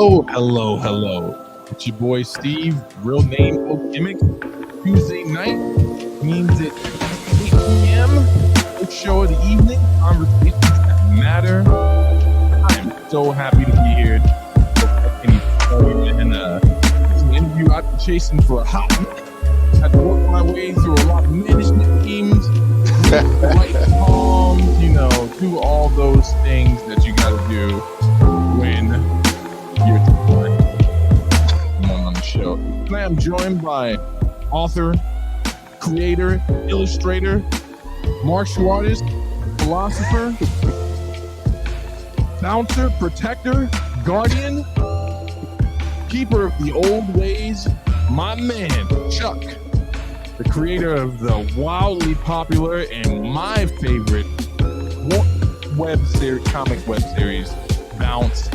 Hello. It's your boy Steve, real name, no gimmick. Tuesday night means it's 8 p.m. First show of the evening, conversations that matter. I am so happy to be here. It's an interview I've been chasing for a hot minute. Had to work my way through a lot of management teams, right palms, do all those things that you got to do when you're on the show. And I am joined by author, creator, illustrator, martial artist, philosopher, bouncer, protector, guardian, keeper of the old ways, my man, Chuck, the creator of the wildly popular and my favorite comic web series, Bounce.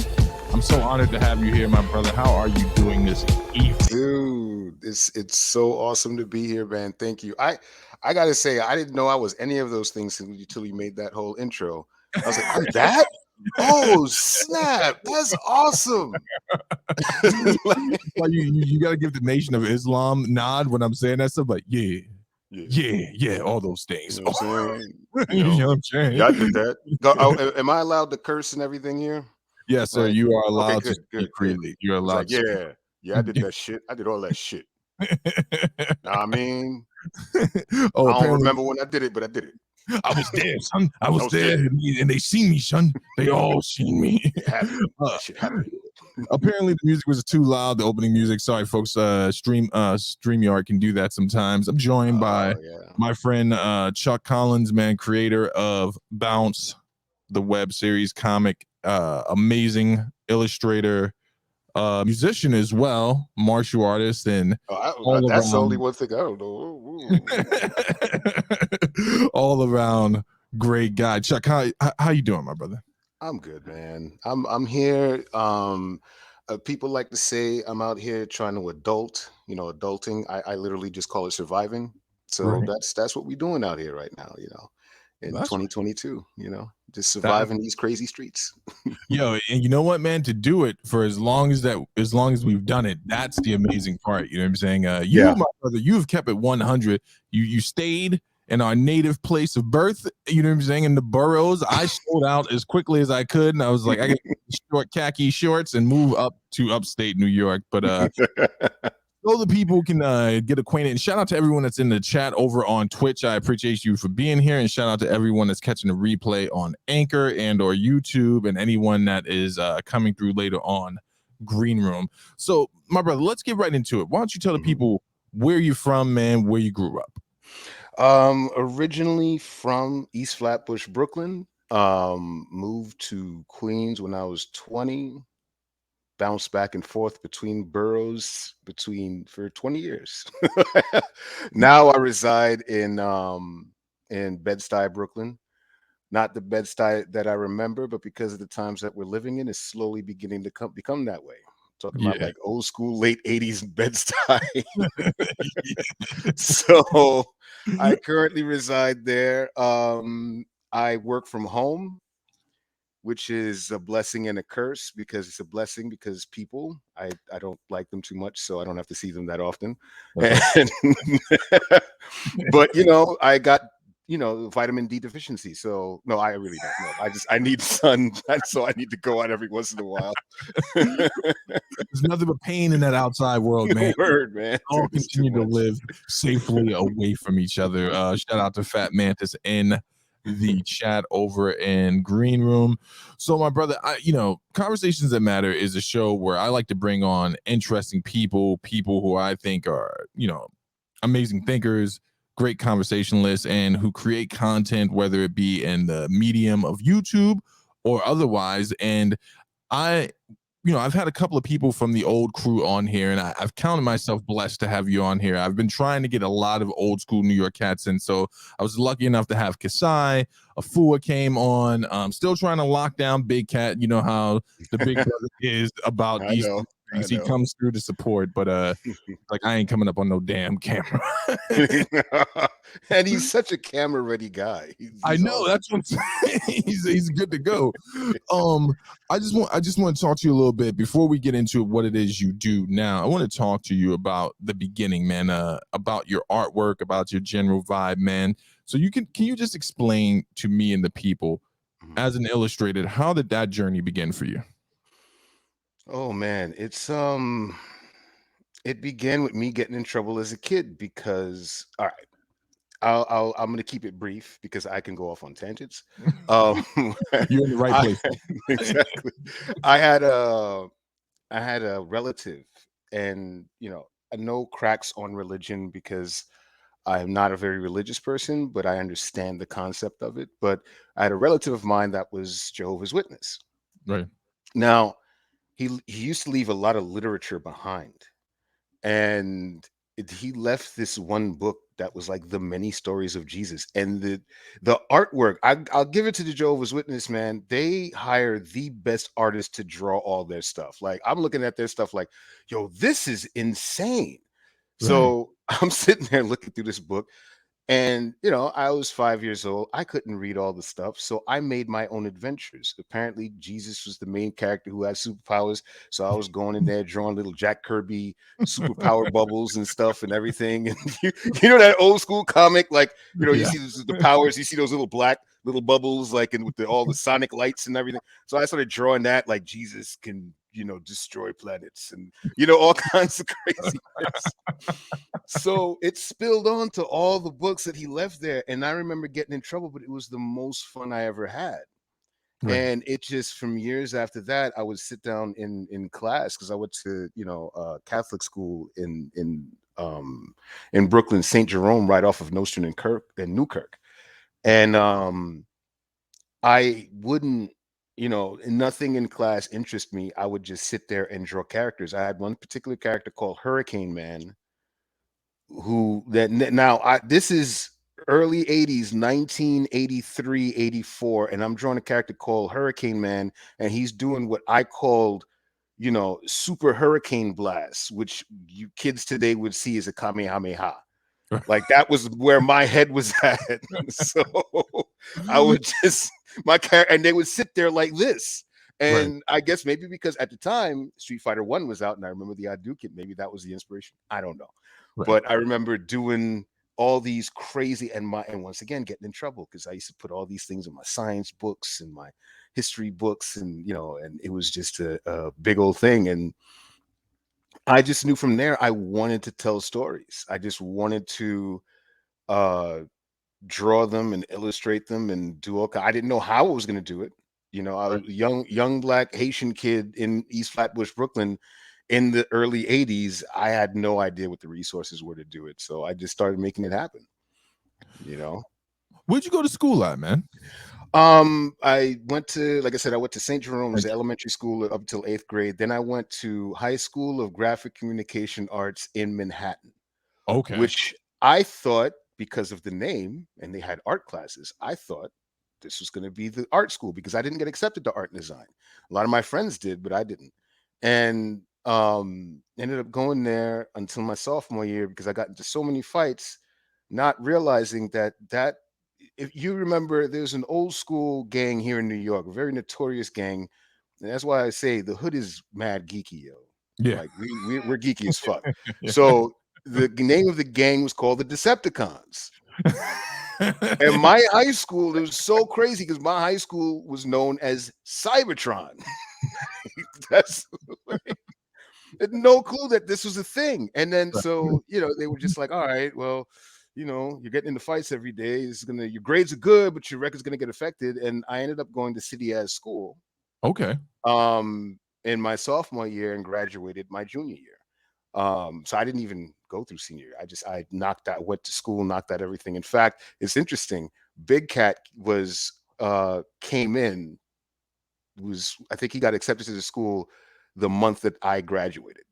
I'm so honored to have you here, my brother. How are you doing this evening? Dude, it's so awesome to be here, man. Thank you. I gotta say, I didn't know I was any of those things until you made that whole intro. I was like, I'm that? Oh snap! That's awesome. Like you got to give the Nation of Islam nod when I'm saying that stuff. Like, yeah, all those things. You know what I'm saying? You know what I'm saying? Yeah, I did that. Am I allowed to curse and everything here? Yes, sir. You are allowed okay, to speak freely. You're allowed to. Speak. Yeah, I did that shit. I did all that shit. I mean, I don't remember when I did it, but I did it. I was there, son. I was there, and they seen me, son. They all seen me. That shit happened. Apparently, the music was too loud. The opening music. Sorry, folks. StreamYard can do that sometimes. I'm joined by my friend Chuck Collins, man, creator of Bounce, the web series comic. Amazing illustrator, musician as well, martial artist, and that's the only one thing I don't know. all around great guy. Chuck, how you doing, my brother? I'm good, man. I'm here. People like to say I'm out here trying to adulting. I literally just call it surviving. So that's what we're doing out here right now, in 2022, just surviving these crazy streets. Yo, and you know what, man, to do it for as long as we've done it, that's the amazing part. You know what I'm saying? My brother, you've kept it 100. You stayed in our native place of birth, you know what I'm saying, in the boroughs. I sold out as quickly as I could, and I was like, I got short khaki shorts and move up to upstate New York. But so the people can get acquainted. And shout out to everyone that's in the chat over on Twitch. I appreciate you for being here. And shout out to everyone that's catching the replay on Anchor and or YouTube, and anyone that is coming through later on Green Room. So, my brother, let's get right into it. Why don't you tell the people where you're from, man, where you grew up? Originally from East Flatbush, Brooklyn. Moved to Queens when I was 20. Bounced back and forth between boroughs for 20 years. Now I reside in Bed-Stuy, Brooklyn. Not the Bed-Stuy that I remember, but because of the times that we're living in, it's slowly beginning to become that way. Talking about like old school late 80s Bed-Stuy. So I currently reside there. I work from home, which is a blessing and a curse, because it's a blessing because people, I don't like them too much, so I don't have to see them that often. And, but I got vitamin D deficiency, so no, I really don't know. I need sun, so I need to go out every once in a while. There's nothing but pain in that outside world, man. Word, man. All continue to live safely away from each other. Shout out to Fat Mantis in the chat over in Green Room. So, my brother, Conversations That Matter is a show where I like to bring on interesting people who I think are, amazing thinkers, great conversationalists, and who create content, whether it be in the medium of YouTube or otherwise. And I've had a couple of people from the old crew on here, and I've counted myself blessed to have you on here. I've been trying to get a lot of old school New York cats in, so I was lucky enough to have Kasai. Afua came on. Still trying to lock down Big Cat. You know how the Big Brother is about these I He know. comes through to support, but like I ain't coming up on no damn camera. And he's such a camera ready guy. I He's know, awesome. that's what I'm saying. He's good to go. I just want to talk to you a little bit before we get into what it is you do now. I want to talk to you about the beginning, man, about your artwork, about your general vibe, man. So can you just explain to me and the people Mhm. as an illustrator, how did that journey begin for you? Oh man, it began with me getting in trouble as a kid because all right, I'm gonna keep it brief because I can go off on tangents. Um, You're in the right I place. exactly. I had a I had a relative, and no cracks on religion because I'm not a very religious person, but I understand the concept of it. But I had a relative of mine that was Jehovah's Witness. Right. Now, he used to leave a lot of literature behind, and he left this one book that was like the many stories of Jesus, and the artwork. I'll give it to the Jehovah's Witness, man. They hire the best artists to draw all their stuff. Like I'm looking at their stuff, like, yo, this is insane. Right. So I'm sitting there looking through this book, and, I was 5 years old. I couldn't read all the stuff. So I made my own adventures. Apparently, Jesus was the main character who had superpowers. So I was going in there drawing little Jack Kirby superpower bubbles and stuff and everything. And you know that old school comic, like, you Yeah. see the powers, you see those little black little bubbles, like, and with all the sonic lights and everything. So I started drawing that, like Jesus can, destroy planets and, all kinds of craziness. So it spilled on to all the books that he left there. And I remember getting in trouble, but it was the most fun I ever had. Right. And it just from years after that, I would sit down in class because I went to, Catholic school in Brooklyn, St. Jerome, right off of Nostrand and Newkirk. And I wouldn't, nothing in class interest me. I would just sit there and draw characters. I had one particular character called Hurricane Man, who that now this is early 80s, 1983, 84, and I'm drawing a character called Hurricane Man, and he's doing what I called, super hurricane blast, which you kids today would see as a kamehameha. Like that was where my head was at. So I would just my character, and they would sit there like this. Right. And I guess maybe because at the time Street Fighter One was out, and I remember the Hadouken, maybe that was the inspiration. I don't know, Right. but I remember doing all these crazy and once again getting in trouble because I used to put all these things in my science books and my history books, and and it was just a big old thing. And I just knew from there I wanted to tell stories. I just wanted to uh draw them and illustrate them and do all I didn't know how I was going to do it. I was Right. a young black Haitian kid in East Flatbush, Brooklyn in the early 80s. I had no idea what the resources were to do it. So I just started making it happen, you know. Where'd you go to school at, man? I went to, like I said, I went to St. Jerome's Like, elementary school up until 8th grade. Then I went to High School of Graphic Communication Arts in Manhattan, okay. which I thought, because of the name and they had art classes, I thought this was going to be the art school because I didn't get accepted to art and design. A lot of my friends did, but I didn't. And ended up going there until my sophomore year because I got into so many fights, not realizing that if you remember, there's an old school gang here in New York, a very notorious gang. And that's why I say the hood is mad geeky, yo. Yeah. Like we're geeky as fuck. Yeah. So the name of the gang was called the Decepticons. And my high school, it was so crazy because my high school was known as Cybertron. That's had no clue that this was a thing. And then so, they were just like, all right, well, you're getting into fights every day. It's gonna your grades are good, but your record's gonna get affected. And I ended up going to City as school Okay. in my sophomore year and graduated my junior year. So I didn't even go through senior year. I knocked out, went to school, knocked out everything. In fact, it's interesting. Big Cat came in, I think he got accepted to the school the month that I graduated,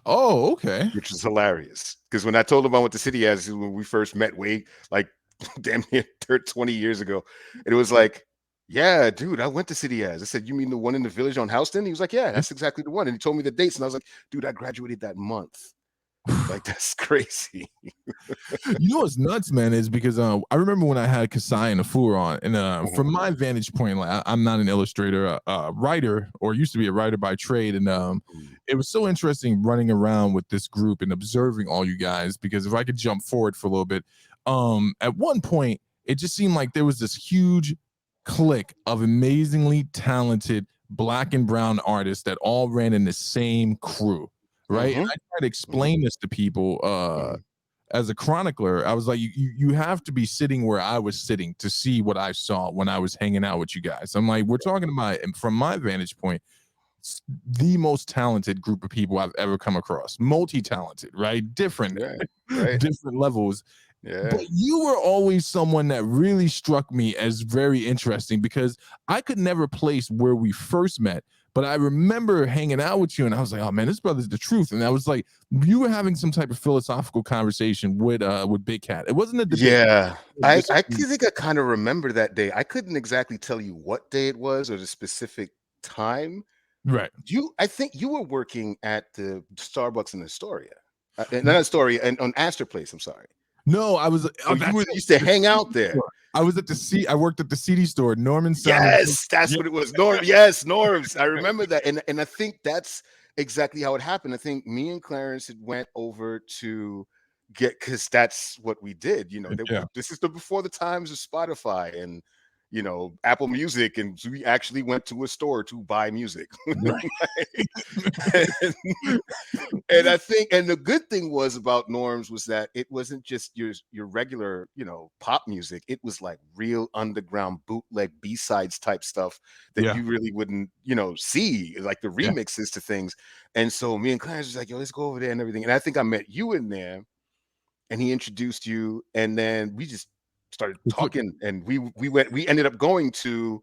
Oh, okay. which is hilarious. Because when I told him I went to City as when we first met, way like damn near 20 years ago, it was like, Yeah, dude, I went to City As. I said, "You mean the one in the Village on Houston?" He was like, "Yeah, that's exactly the one." And he told me the dates, and I was like, "Dude, I graduated that month." Like, that's crazy. You know what's nuts, man, is because I remember when I had Kasai and Afur on, and from Mhm, my vantage point, like I'm not an illustrator, writer, or used to be a writer by trade, and mhm, it was so interesting running around with this group and observing all you guys. Because if I could jump forward for a little bit, at one point it just seemed like there was this huge clique of amazingly talented black and brown artists that all ran in the same crew, right? And mhm, I try to mhm, explain this to people. mhm. As a chronicler, I was like, you have to be sitting where I was sitting to see what I saw when I was hanging out with you guys. I'm like, we're talking about, and from my vantage point, the most talented group of people I've ever come across. Multi-talented, right? Different, Right, right. different levels. But Yeah. you were always someone that really struck me as very interesting because I could never place where we first met. But I remember hanging out with you, and I was like, "Oh man, this brother's the truth." And I was like, you were having some type of philosophical conversation with Big Cat. It wasn't a debate. Yeah. This, I think I kinda remember that day. I couldn't exactly tell you what day it was or the specific time. right? I think you were working at the Starbucks in Astoria. Not Astoria, and on Astor Place, I'm sorry. No, I was. Oh, Oh, you that's were it. used to The hang CD out there. store. I was at the C. I worked at the CD store. Norman Sound and Yes, that's yeah, what it was. Yes, Norms. I remember that. And I think that's exactly how it happened. I think me and Clarence had went over to get because that's what we did. yeah. This is the before the times of Spotify and Apple Music, and so we actually went to a store to buy music. Right. and, and I think, and the good thing was about Norms was that it wasn't just your regular, pop music. It was like real underground bootleg B-sides type stuff that Yeah. you really wouldn't, see, like the Yeah. remixes to things. And so me and Clarence was like, "Yo, let's go over there and everything." And I think I met you in there, and he introduced you, and then we just started talking, and we ended up going to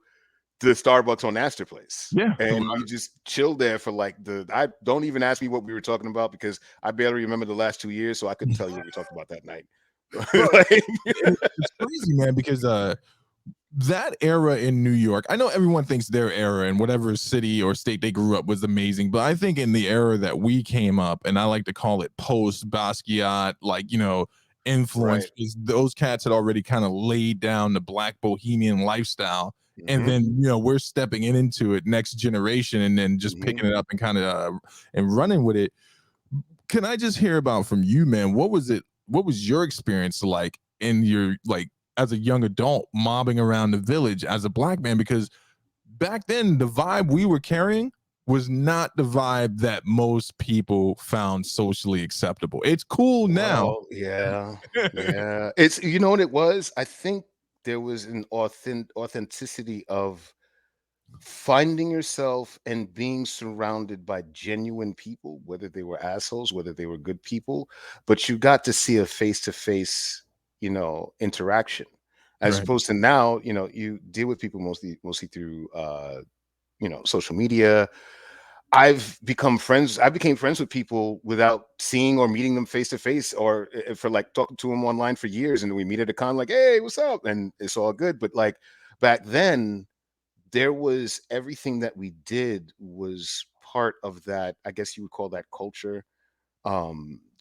the Starbucks on Astor Place. Yeah. So And we just chilled there for like I don't even ask me what we were talking about because I barely remember the last 2 years, so I couldn't tell you what we talked about that night. bro, Like, it's crazy, man, because that era in New York, I know everyone thinks their era in whatever city or state they grew up was amazing, but I think in the era that we came up, and I like to call it post Basquiat, like, influence, right. is those cats had already kind of laid down the black bohemian lifestyle. And Hmm. then, we're stepping into it next generation and then just Hmm. picking it up and kind of and running with it. Can I just hear about from you, man? What was it? What was your experience like in your like as a young adult mobbing around the village as a black man? Because back then the vibe we were carrying was not the vibe that most people found socially acceptable. It's cool now. Well, yeah, yeah. It's you know what it was. I think there was an authenticity of finding yourself and being surrounded by genuine people, whether they were assholes, whether they were good people, but you got to see a face-to-face, interaction. As Right, opposed to now, you deal with people mostly through social media. I became friends with people without seeing or meeting them face to face, or for like talking to them online for years, and then we meet at a con like, "Hey, what's up?" And it's all good. But like back then, there was everything that we did was part of that. I guess you would call that culture.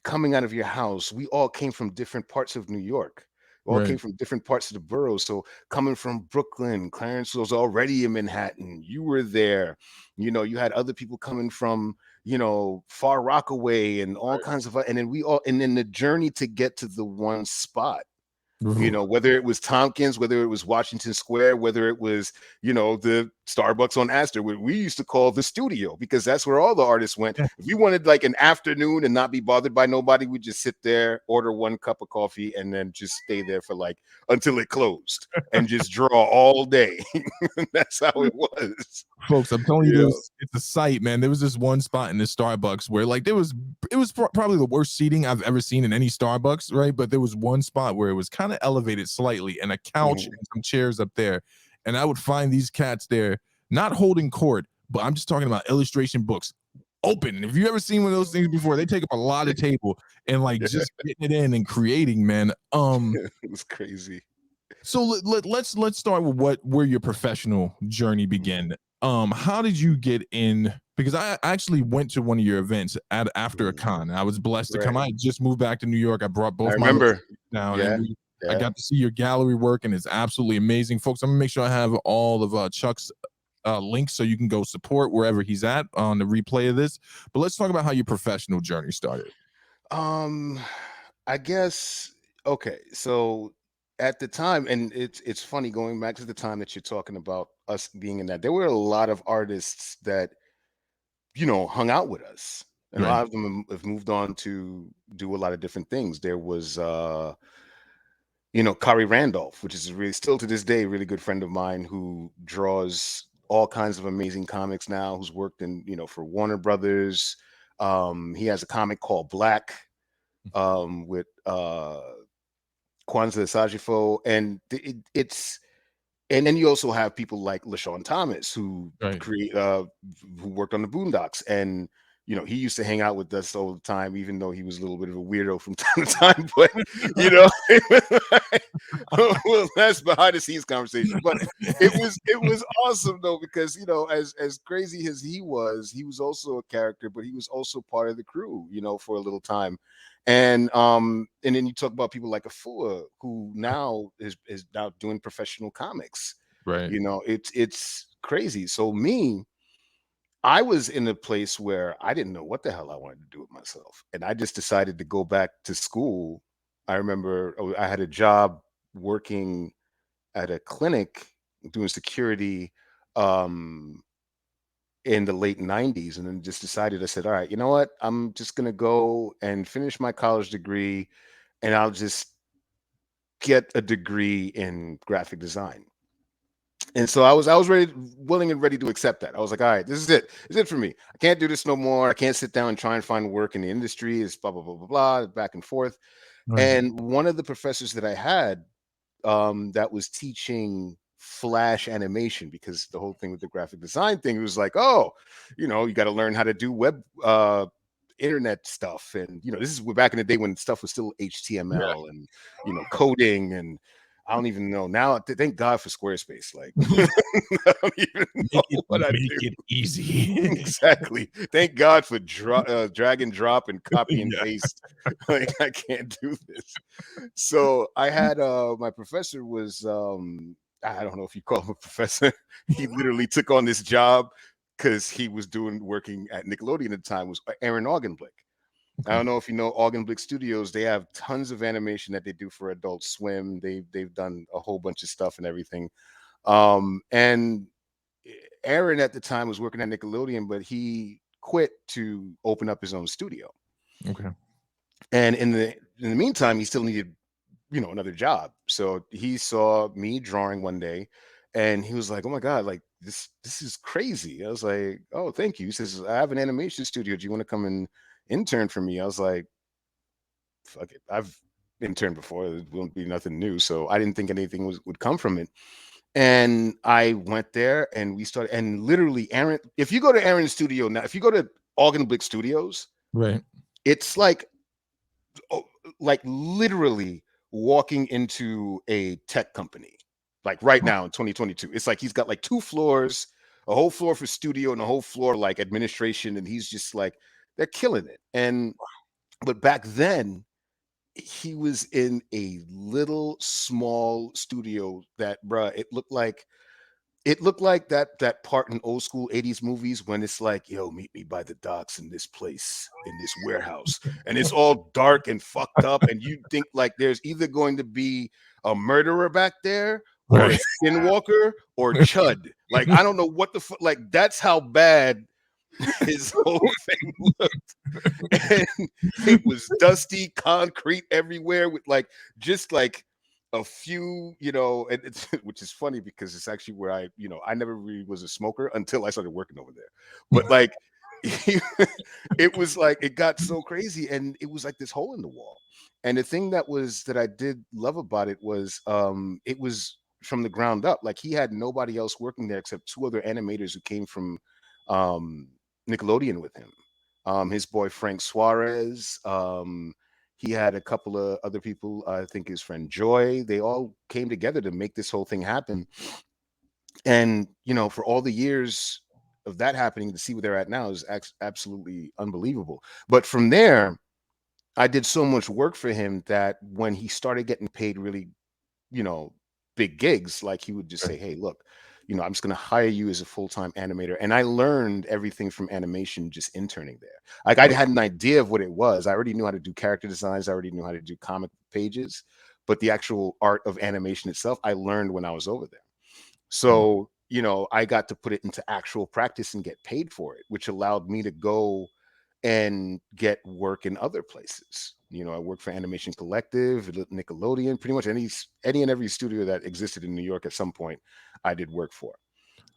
Coming out of your house, we all came from different parts of New York. We all came right, from different parts of the borough. So coming from Brooklyn, Clarence was already in Manhattan. You were there. You had other people coming from, Far Rockaway and all kinds of, and then and then the journey to get to the one spot, right. whether it was Tompkins, whether it was Washington Square, whether it was, the Starbucks on Astor, what we used to call the studio, because that's where all the artists went. Yeah. If we wanted like an afternoon and not be bothered by nobody, we'd just sit there, order one cup of coffee, and then just stay there for like until it closed and just draw all day. That's how it was. Folks, I'm telling you, Yeah. it's a sight, man. There was this one spot in this Starbucks where like it was probably the worst seating I've ever seen in any Starbucks, right? But there was one spot where it was kind of elevated slightly and a couch Mhm. and some chairs up there. And I would find these cats there, not holding court, but I'm just talking about illustration books open. And if you ever seen one of those things before, they take up a lot of table and like Yeah, just getting it in and creating, man. it was crazy. So let's start with where your professional journey began. How did you get in? Because I actually went to one of your events after a Mhm. con. I was blessed to come. Right. I had just moved back to New York. I brought I both my little remember. down, and Yeah. I Yeah. got to see your gallery work, and it's absolutely amazing, folks. I'm gonna make sure I have all of Chuck's links so you can go support wherever he's at on the replay of this. But let's talk about how your professional journey started. Um, I guess okay. So at the time, and it's funny going back to the time that you're talking about us being in that. There were a lot of artists that hung out with us, and a Right. lot of them have moved on to do a lot of different things. There was Kari Randolph, which is really still to this day a really good friend of mine who draws all kinds of amazing comics now, who's worked in, for Warner Brothers. He has a comic called Black with Kwanzaa Sajifo, and it's and then you also have people like LaShawn Thomas who Right. create who worked on the Boondocks, and he used to hang out with us all the time, even though he was a little bit of a weirdo from time to time. But well, that's behind the scenes conversation. But it was awesome though, because as crazy as he was also a character, but he was also part of the crew, for a little time. And then you talk about people like Afua, who now is now doing professional comics. Right. It's crazy. So me, I was in a place where I didn't know what the hell I wanted to do with myself, and I just decided to go back to school. I remember I had a job working at a clinic doing security um in the late 90s, and then just decided, I said, all right, you know what, I'm just going to go and finish my college degree, and I'll just get a degree in graphic design. And so I was ready, willing and ready to accept that. I was like, all right, this is it. It's it for me. I can't do this no more. I can't sit down and try and find work in the industry. It's blah blah blah blah blah, back and forth. Right. And one of the professors that I had that was teaching flash animation, because the whole thing with the graphic design thing was like, oh, you got to learn how to do web internet stuff. And this is back in the day when stuff was still Yeah. HTML and coding, and I don't even know now. Thank God for Squarespace. Like, I don't even know what I Make do. it easy. Exactly. Thank God for drag and drop and copy and Yeah. paste. Like, I can't do this. So I had my professor was I don't know if you call him a professor. He literally took on this job because he was working at Nickelodeon at the time, was Aaron Augenblick. I Okay. don't know if you know Augenblick Studios. They have tons of animation that they do for Adult Swim. They've done a whole bunch of stuff and everything. And Aaron at the time was working at Nickelodeon, but he quit to open up his own studio. Okay. And in the meantime, he still needed another job. So he saw me drawing one day, and he was like, "Oh my god, like this is crazy." I was like, "Oh, thank you." He says, "I have an animation studio. Do you want to come and intern for me?" I was like, "Fuck it. I've interned before. It won't be nothing new." So I didn't think anything would come from it. And I went there, and we started, and literally Aaron, if you go to Aaron's studio now, if you go to Augenblick Studios, Right. it's oh, like literally walking into a tech company, like right now in 2022. It's like he's got like two floors, a whole floor for studio and a whole floor like administration, and he's just like, they're killing it. And but back then he was in a little small studio that, bruh, it looked like that part in old school 80s movies when it's like, yo, meet me by the docks in this place, in this warehouse. And it's all dark and fucked up. And you think like there's either going to be a murderer back there or a Right. skinwalker or Chud. Like, I don't know what the fuck, like, that's how bad his whole thing looked. And it was dusty concrete everywhere with like just like a few, and it's which is funny because it's actually where I never really was a smoker until I started working over there. But like it was like it got so crazy, and it was like this hole in the wall. And the thing that I did love about it was from the ground up. Like, he had nobody else working there except two other animators who came from um Nickelodeon with him. His boy Frank Suarez, He had a couple of other people, I think his friend Joy. They all came together to make this whole thing happen. And for all the years of that happening, to see where they're at now is absolutely unbelievable. But from there, I did so much work for him that when he started getting paid really, you know, big gigs, like he would just say, "Hey, look, I'm just going to hire you as a full-time animator." And I learned everything from animation just interning there. Like I had an idea of what it was. I already knew how to do character designs. I already knew how to do comic pages, but the actual art of animation itself, I learned when I was over there. So, I got to put it into actual practice and get paid for it, which allowed me to go and get work in other places. I worked for Animation Collective, Nickelodeon, pretty much any and every studio that existed in New York at some point, I did work for.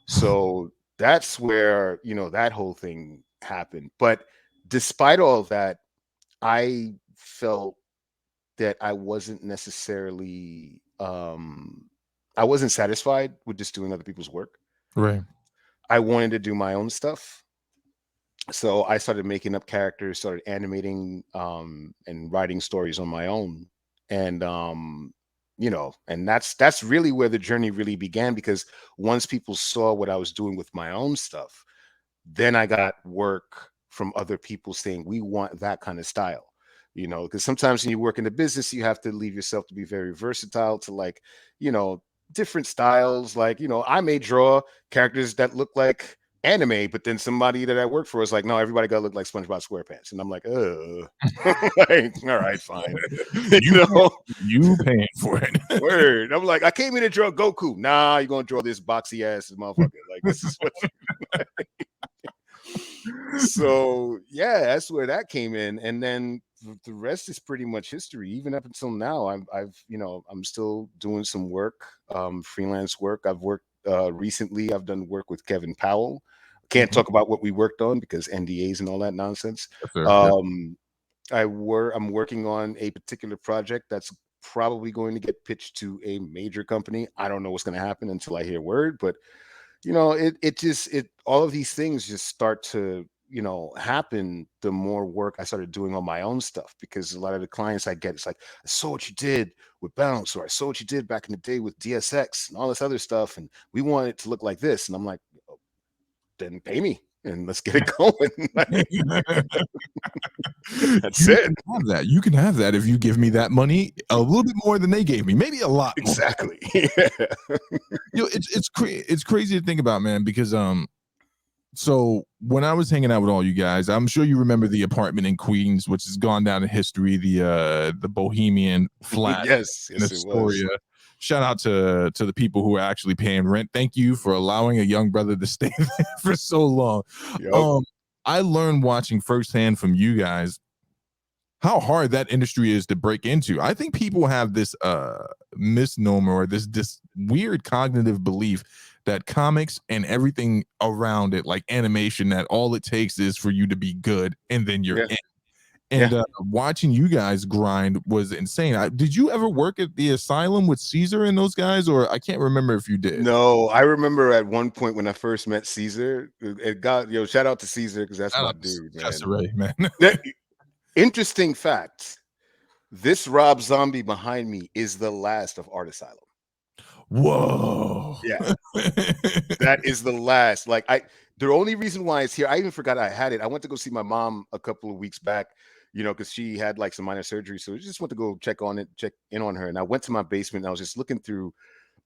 So that's where, that whole thing happened. But despite all that, I felt that I wasn't necessarily I wasn't satisfied with just doing other people's work. Right. I wanted to do my own stuff. So I started making up characters, started animating and writing stories on my own. And and that's really where the journey really began, because once people saw what I was doing with my own stuff, then I got work from other people saying, "We want that kind of style." Because sometimes when you work in the business, you have to leave yourself to be very versatile to, like, different styles. Like, I may draw characters that look like anime, but then somebody that I work for is like, "No, everybody gotta look like SpongeBob SquarePants." And I'm like, like, all right, fine. You paying for it. Word. I'm like, I came in to draw Goku. Nah, you're gonna draw this boxy ass motherfucker. Like, this is what so yeah, that's where that came in. And then the rest is pretty much history. Even up until now, I'm still doing some work, freelance work. I've worked recently. I've done work with Kevin Powell. Can't talk about what we worked on because NDAs and all that nonsense. Yes, sir. Yep. I'm working on a particular project that's probably going to get pitched to a major company. I don't know what's going to happen until I hear word, but it all of these things just start to happen the more work I started doing on my own stuff, because a lot of the clients I get, it's like, "I saw what you did with Bounce," or "I saw what you did back in the day with DSX and all this other stuff, and we want it to look like this." And I'm like, "Oh, then pay me and let's get it going." That's You it. can have that. You can have that if you give me that money a little bit more than they gave me, maybe a lot more. Exactly. Yeah. It's crazy to think about, man, because so when I was hanging out with all you guys, I'm sure you remember the apartment in Queens, which has gone down in history, the Bohemian flat Yes, in yes, it was. Astoria. Shout out to the people who are actually paying rent. Thank you for allowing a young brother to stay there for so long. Yep. I learned watching firsthand from you guys how hard that industry is to break into. I think people have this misnomer or this weird cognitive belief that comics and everything around it, like animation, that all it takes is for you to be good and then you're in. And watching you guys grind was insane. Did you ever work at the Asylum with Caesar and those guys, or I can't remember if you did? No, I remember at one point when I first met Caesar, it got, shout out to Caesar because that's my dude, man. Desiree, man. Interesting fact. This Rob Zombie behind me is the last of Art Asylum. Whoa. Yeah. That is the last. Like, the only reason why it's here, I even forgot I had it. I went to go see my mom a couple of weeks back, because she had like some minor surgery. So I just went to go check in on her. And I went to my basement and I was just looking through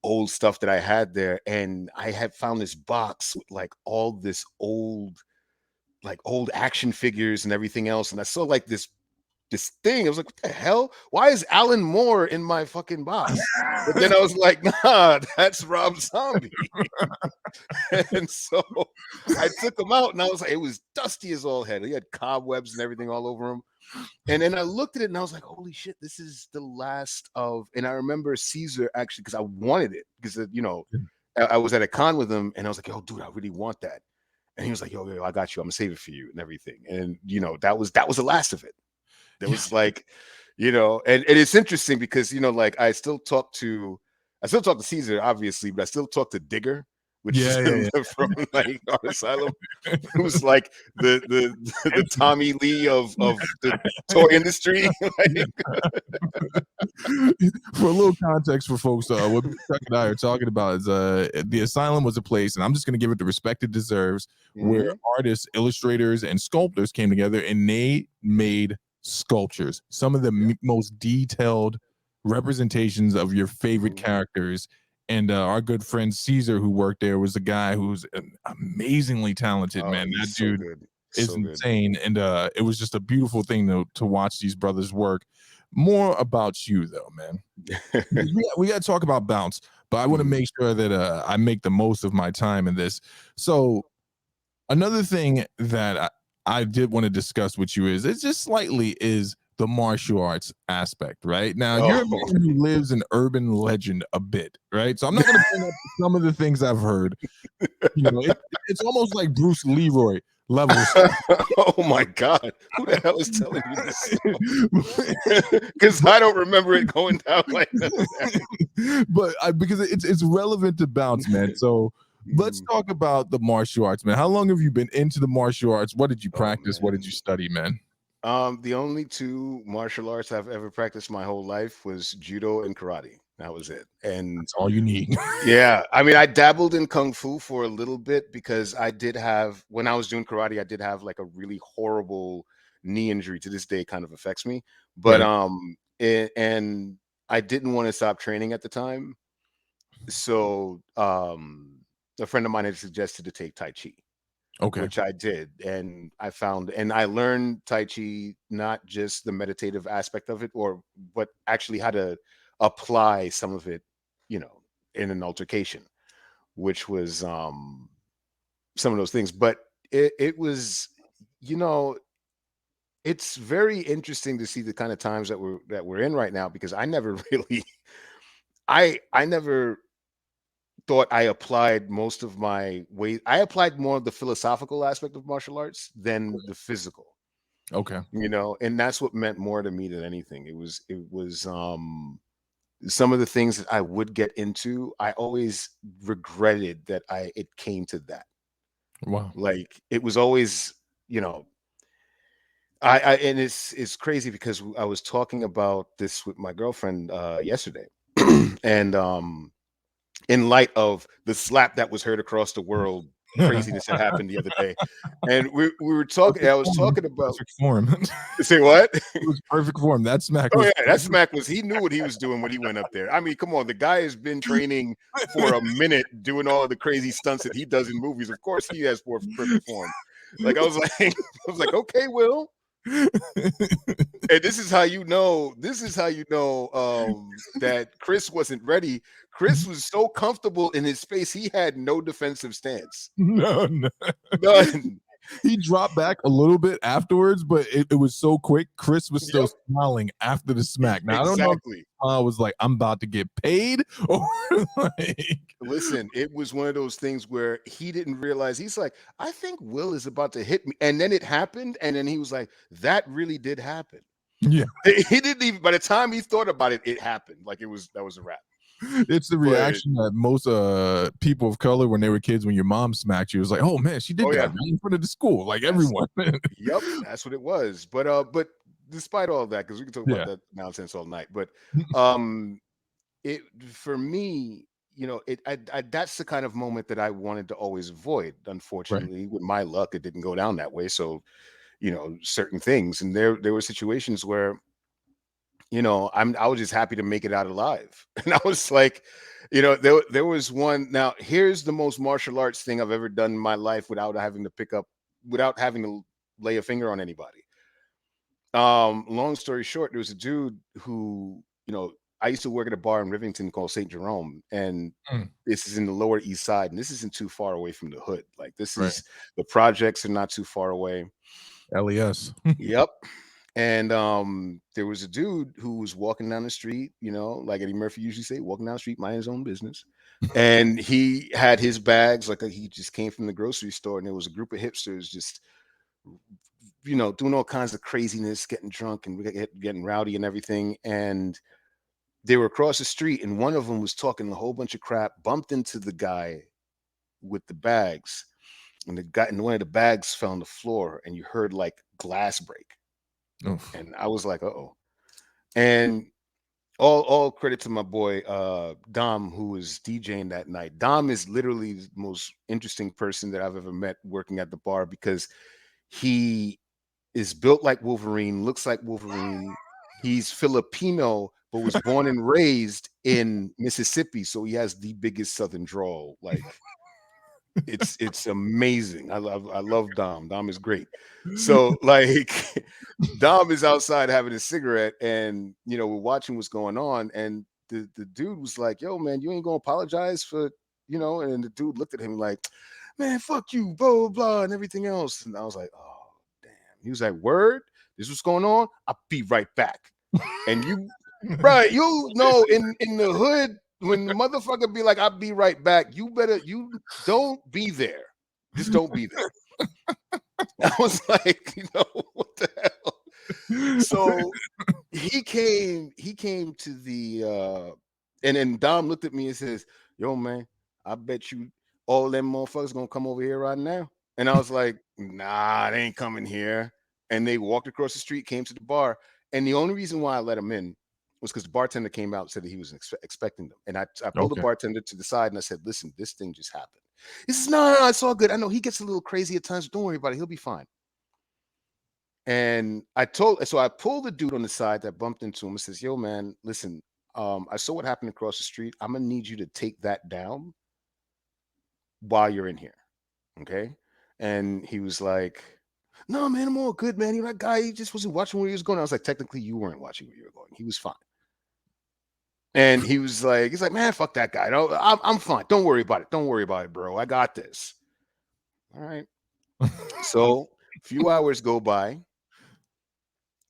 old stuff that I had there. And I had found this box with like all this old action figures and everything else. And I saw like this thing. I was like, "What the hell? Why is Alan Moore in my fucking box?" But then I was like, "Nah, that's Rob Zombie." And so I took him out and I was like, it was dusty as all hell. He had cobwebs and everything all over him. And then I looked at it and I was like, "Holy shit, this is the last of." And I remember Caesar actually, because I wanted it, because I was at a con with him and I was like, "Yo, dude, I really want that." And he was like, yo, I got you. I'm gonna save it for you and everything. And that was the last of it. There was like, and it's interesting because like I still talk to Caesar, obviously, but I still talk to Digger. which is Yeah, from like Art Asylum. It was like the Tommy Lee of the toy industry. Like, For a little context for folks, what Chuck and I are talking about is the Asylum was a place, and I'm just going to give it the respect it deserves, where mhm. artists, illustrators, and sculptors came together and they made sculptures, some of the Yeah. most detailed representations of your favorite Mhm. characters. And our good friend Caesar, who worked there, was a guy who's amazingly talented, Oh, man. he's That so dude good. is So good. insane, and it was just a beautiful thing to watch these brothers work. More about you though, man. We got to talk about bounce, but I want to Mhm. make sure that I make the most of my time in this. So another thing that I did want to discuss with you is it's just slightly is the martial arts aspect, right? Now you're a Oh, man who lives an urban legend a bit, right? So I'm not going to bring up some of the things I've heard. You know, it's almost like Bruce Leroy level stuff. oh my God. Who the hell is telling you this stuff? Because I don't remember it going down like that. but because it's relevant to bounce, man. So let's Mhm. talk about the martial arts, man. How long have you been into the martial arts? What did you Oh practice? What did you man. study, man? The only two martial arts I've ever practiced my whole life was judo and karate. That was it. And That's all you need. yeah, I mean, I dabbled in kung fu for a little bit because I did have, when I was doing karate, I did have like a really horrible knee injury. To this day, it kind of affects me. But Right. and I didn't want to stop training at the time. So a friend of mine had suggested to take Tai Chi, Okay. which I did. And I found, and I learned Tai Chi, not just the meditative aspect of it, but actually how to apply some of it, you know, in an altercation, which was some of those things. But it was, you know, it's very interesting to see the kind of times that we're in right now, because I never really I never thought I applied most of my way. I applied more of the philosophical aspect of martial arts than the physical, Okay. you know, and that's what meant more to me than anything. It was some of the things that I would get into, I always regretted that I it came to that. Wow. Like it was always, you know, I and it's crazy because I was talking about this with my girlfriend yesterday. And in light of the slap that was heard across the world, craziness that happened the other day. And we were talking, Perfect I was form. talking about, Perfect form. It say what? was perfect form. That smack Oh was yeah, that smack was, he knew what he was doing when he went up there. I mean, come on, the guy has been training for a minute doing all the crazy stunts that he does in movies. Of course he has more perfect form. Like I was like, I was like, okay, Will. And this is how you know that Chris wasn't ready. Chris was so comfortable in his space, he had no defensive stance. no, no. None. He dropped back a little bit afterwards, but it was so quick. Chris was still Yep. smiling after the smack. Now I don't know if Exactly. I was like, I'm about to get paid, or like, Listen, it was one of those things where he didn't realize. He's like, I think Will is about to hit me. And then it happened. And then he was like, that really did happen. yeah, He didn't even, by the time he thought about it, it happened. Like that was a wrap. it's the But reaction that most people of color when they were kids, when your mom smacked you, it was like, oh man, she did oh that yeah, right in front of the school, like that's everyone. yep, that's what it was. But despite all that, because we can talk about Yeah. that nonsense all night. But um it for me, you know, I that's the kind of moment that I wanted to always avoid. Right. Unfortunately, with my luck, it didn't go down that way. So, you know, certain things. And there were situations where, you know, I was just happy to make it out alive. And I was like, you know, there was one. Now, here's the most martial arts thing I've ever done in my life without having to lay a finger on anybody. Long story short, there was a dude who, you know, I used to work at a bar in Rivington called St. Jerome, and Mm, this is in the Lower East Side, and this isn't too far away from the hood. Like this right. is, the projects are not too far away. Les. Yep. And there was a dude who was walking down the street, you know, like Eddie Murphy usually say, walking down the street, mind his own business. And he had his bags like he just came from the grocery store, and there was a group of hipsters just, you know, doing all kinds of craziness, getting drunk and getting rowdy and everything. And they were across the street, and one of them was talking a whole bunch of crap, bumped into the guy with the bags, and one of the bags fell on the floor, and you heard like glass break, Oof. and I was like, "Uh-oh." And all credit to my boy Dom, who was DJing that night. Dom is literally the most interesting person that I've ever met working at the bar, because he is built like Wolverine, looks like Wolverine. He's Filipino, but was born and raised in Mississippi, so he has the biggest Southern drawl. Like, it's amazing. I love Dom. Dom is great. So like Dom is outside having a cigarette, and we're watching what's going on, and the dude was like, "Yo, man, you ain't gonna apologize for," and the dude looked at him like, "Man, fuck you, blah blah blah," and everything else. And I was like, "Oh, damn." He was like, "Word, this is what's going on. I'll be right back." And right, in the hood, when the motherfucker be like, "I'll be right back," you don't be there. Just don't be there. I was like, what the hell? So he came to the and then Dom looked at me and says, "Yo, man, I bet you all them motherfuckers gonna come over here right now." And I was like, "Nah, they ain't coming here." And they walked across the street, came to the bar. And the only reason why I let them in was because the bartender came out and said that he was expecting them. And I pulled the Okay. bartender to the side and I said, "Listen, this thing just happened." He says, "No, it's all good. I know he gets a little crazy at times. Don't worry about it. He'll be fine." And I pulled the dude on the side that bumped into him and says, "Yo, man, listen, I saw what happened across the street. I'm gonna need you to take that down while you're in here." Okay. And he was like, "No, man, I'm all good, man. That guy, he just wasn't watching where he was going." I was like, "Technically, you weren't watching where you were going. He was fine." And he's like, "Man, fuck that guy. No, I'm fine. Don't worry about it. Don't worry about it, bro. I got this." All right. So a few hours go by,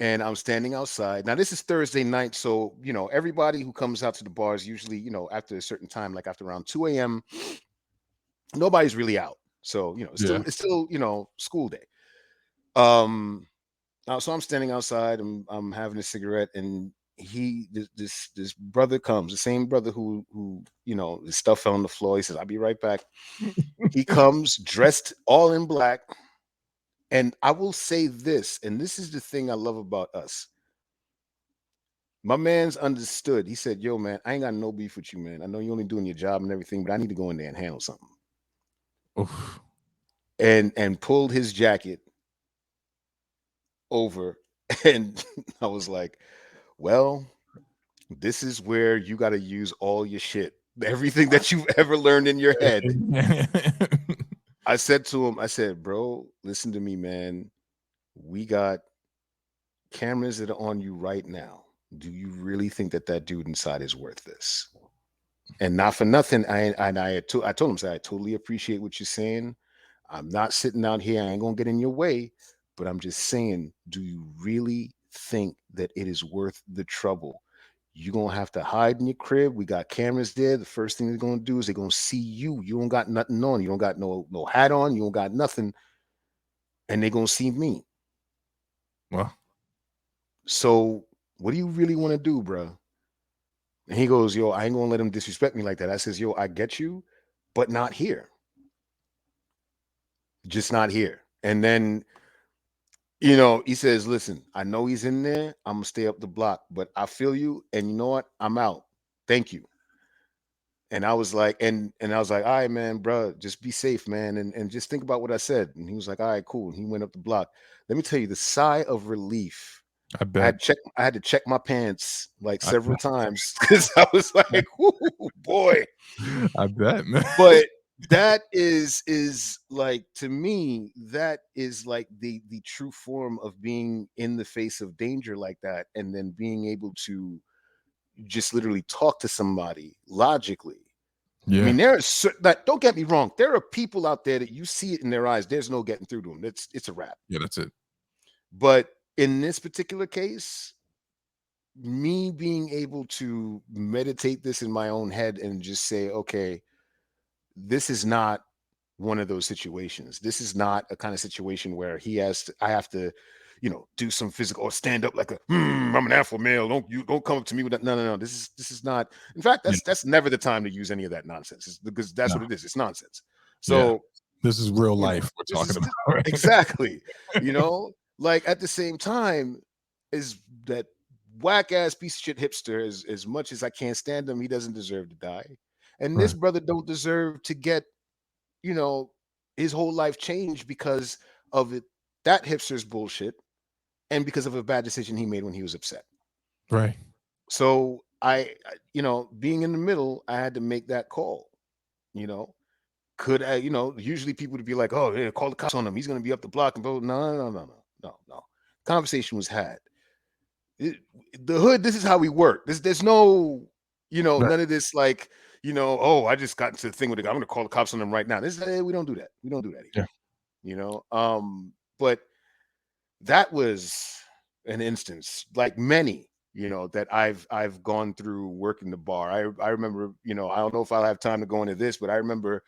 and I'm standing outside. Now, this is Thursday night, so everybody who comes out to the bars usually, after a certain time, like after around 2 a.m., nobody's really out. So, Yeah. it's still, school day. So I'm standing outside, I'm having a cigarette, and this brother comes, the same brother who his stuff fell on the floor. He says, "I'll be right back." He comes dressed all in black. And I will say this, and this is the thing I love about us. My man's understood. He said, "Yo, man, I ain't got no beef with you, man. I know you're only doing your job and everything, but I need to go in there and handle something." Oof. And pulled his jacket over. And I was like, "Well, this is where you got to use all your shit. Everything that you've ever learned in your head." I said to him, I said, "Bro, listen to me, man. We got cameras that are on you right now. Do you really think that dude inside is worth this?" And not for nothing, I told him, "I totally appreciate what you're saying. I'm not sitting out here. I ain't gonna get in your way, but I'm just saying, do you really think that it is worth the trouble? You're gonna have to hide in your crib. We got cameras there. The first thing they're gonna do is they're gonna see you. You don't got nothing on. You don't got no hat on. You don't got nothing, and they're gonna see me. Well, So what do you really want to do, bro?" And he goes, "Yo, I ain't gonna let him disrespect me like that." I says, "Yo, I get you, but not here. Just not here." And then, he says, "Listen, I know he's in there. I'm gonna stay up the block, but I feel you. And you know what? I'm out. Thank you." And I was like, and I was like, "All right, man, bro, just be safe, man. And just think about what I said." And he was like, "All right, cool." And he went up the block. Let me tell you the sigh of relief. I bet. I had to check my pants like I, several times because I was like, "Whoo, boy." I bet, man. But that is like, to me, that is like the true form of being in the face of danger like that, and then being able to just literally talk to somebody logically. I Yeah. mean, that, don't get me wrong, there are people out there that you see it in their eyes, there's no getting through to them. It's a wrap. Yeah, that's it. But in this particular case, me being able to meditate this in my own head and just say, "Okay, this is not one of those situations. This is not a kind of situation where I have to, do some physical or stand up like I'm an alpha male. Don't come up to me with that." No, no, no. This is not. In fact, Yeah. that's never the time to use any of that nonsense. It's because that's No. what it is. It's nonsense. So this is real life we're talking about. Right? Exactly. Like at the same time, is that whack ass piece of shit hipster, as much as I can't stand him, he doesn't deserve to die. And this Right. brother don't deserve to get, his whole life changed because of that hipster's bullshit and because of a bad decision he made when he was upset. Right. So being in the middle, I had to make that call. You know, could I, usually people would be like, "Oh, yeah, call the cops on him. He's going to be up the block." And blah. No. Conversation was had. The hood. This is how we work. There's no, Right. none of this like, oh, I just got into the thing with the guy. I'm going to call the cops on him right now. We don't do that. We don't do that here. Yeah. But that was an instance like many, that I've gone through working the bar. I remember, I don't know if I'll have time to go into this, but I remember,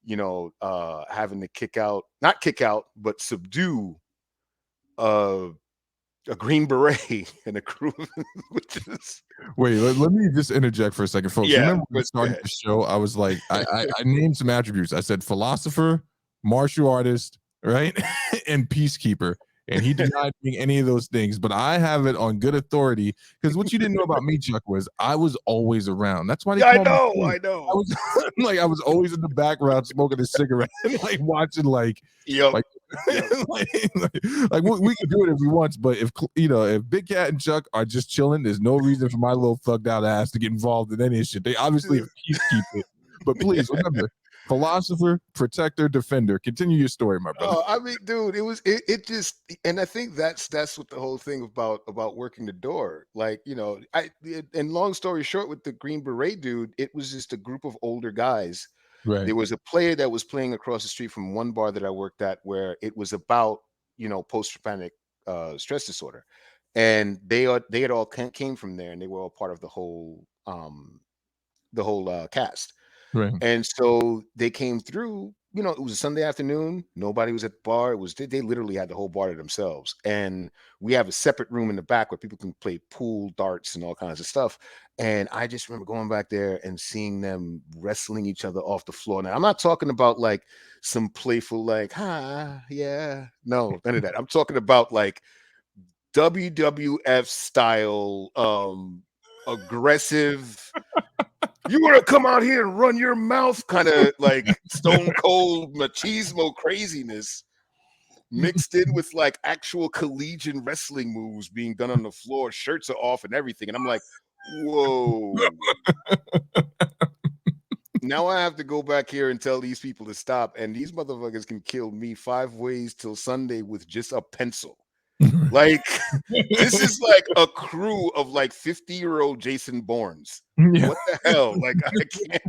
having to not kick out, but subdue a Green Beret and a crew, which is Wait, let me just interject for a second, folks. You yeah. remember when we started the show? I was like, I named some attributes. I said philosopher, martial artist, right, and peacekeeper. And he denied being any of those things, but I have it on good authority because what you didn't know about me, Chuck, was I was always around. That's why they I call me. I know. I was I was always in the background smoking a cigarette, and like watching like Yep. like like we can do it if we want, but if Big Cat and Chuck are just chilling, there's no reason for my little thugged out ass to get involved in any shit. They obviously have peacekeep it, but please remember, philosopher, protector, defender. Continue your story, my brother. Oh, I mean, dude, it just, and I think that's what the whole thing about working the door. Like, and long story short, with the Green Beret dude, it was just a group of older guys. Right. There was a player that was playing across the street from one bar that I worked at where it was about, post-traumatic stress disorder. And they had all came from there, and they were all part of the whole cast. Right. And so they came through, it was a Sunday afternoon. Nobody was at the bar. It was, they literally had the whole bar to themselves. And we have a separate room in the back where people can play pool, darts, and all kinds of stuff. And I just remember going back there and seeing them wrestling each other off the floor. Now, I'm not talking about like some playful, like, yeah. No, none of that. I'm talking about like WWF style, aggressive, you want to come out here and run your mouth kind of like stone cold machismo craziness mixed in with like actual collegiate wrestling moves being done on the floor, shirts are off and everything. And I'm like, whoa. Now I have to go back here and tell these people to stop. And these motherfuckers can kill me 5 ways till Sunday with just a pencil. Like, this is like a crew of like 50-year-old Jason Bournes. Yeah. What the hell? Like, I can't.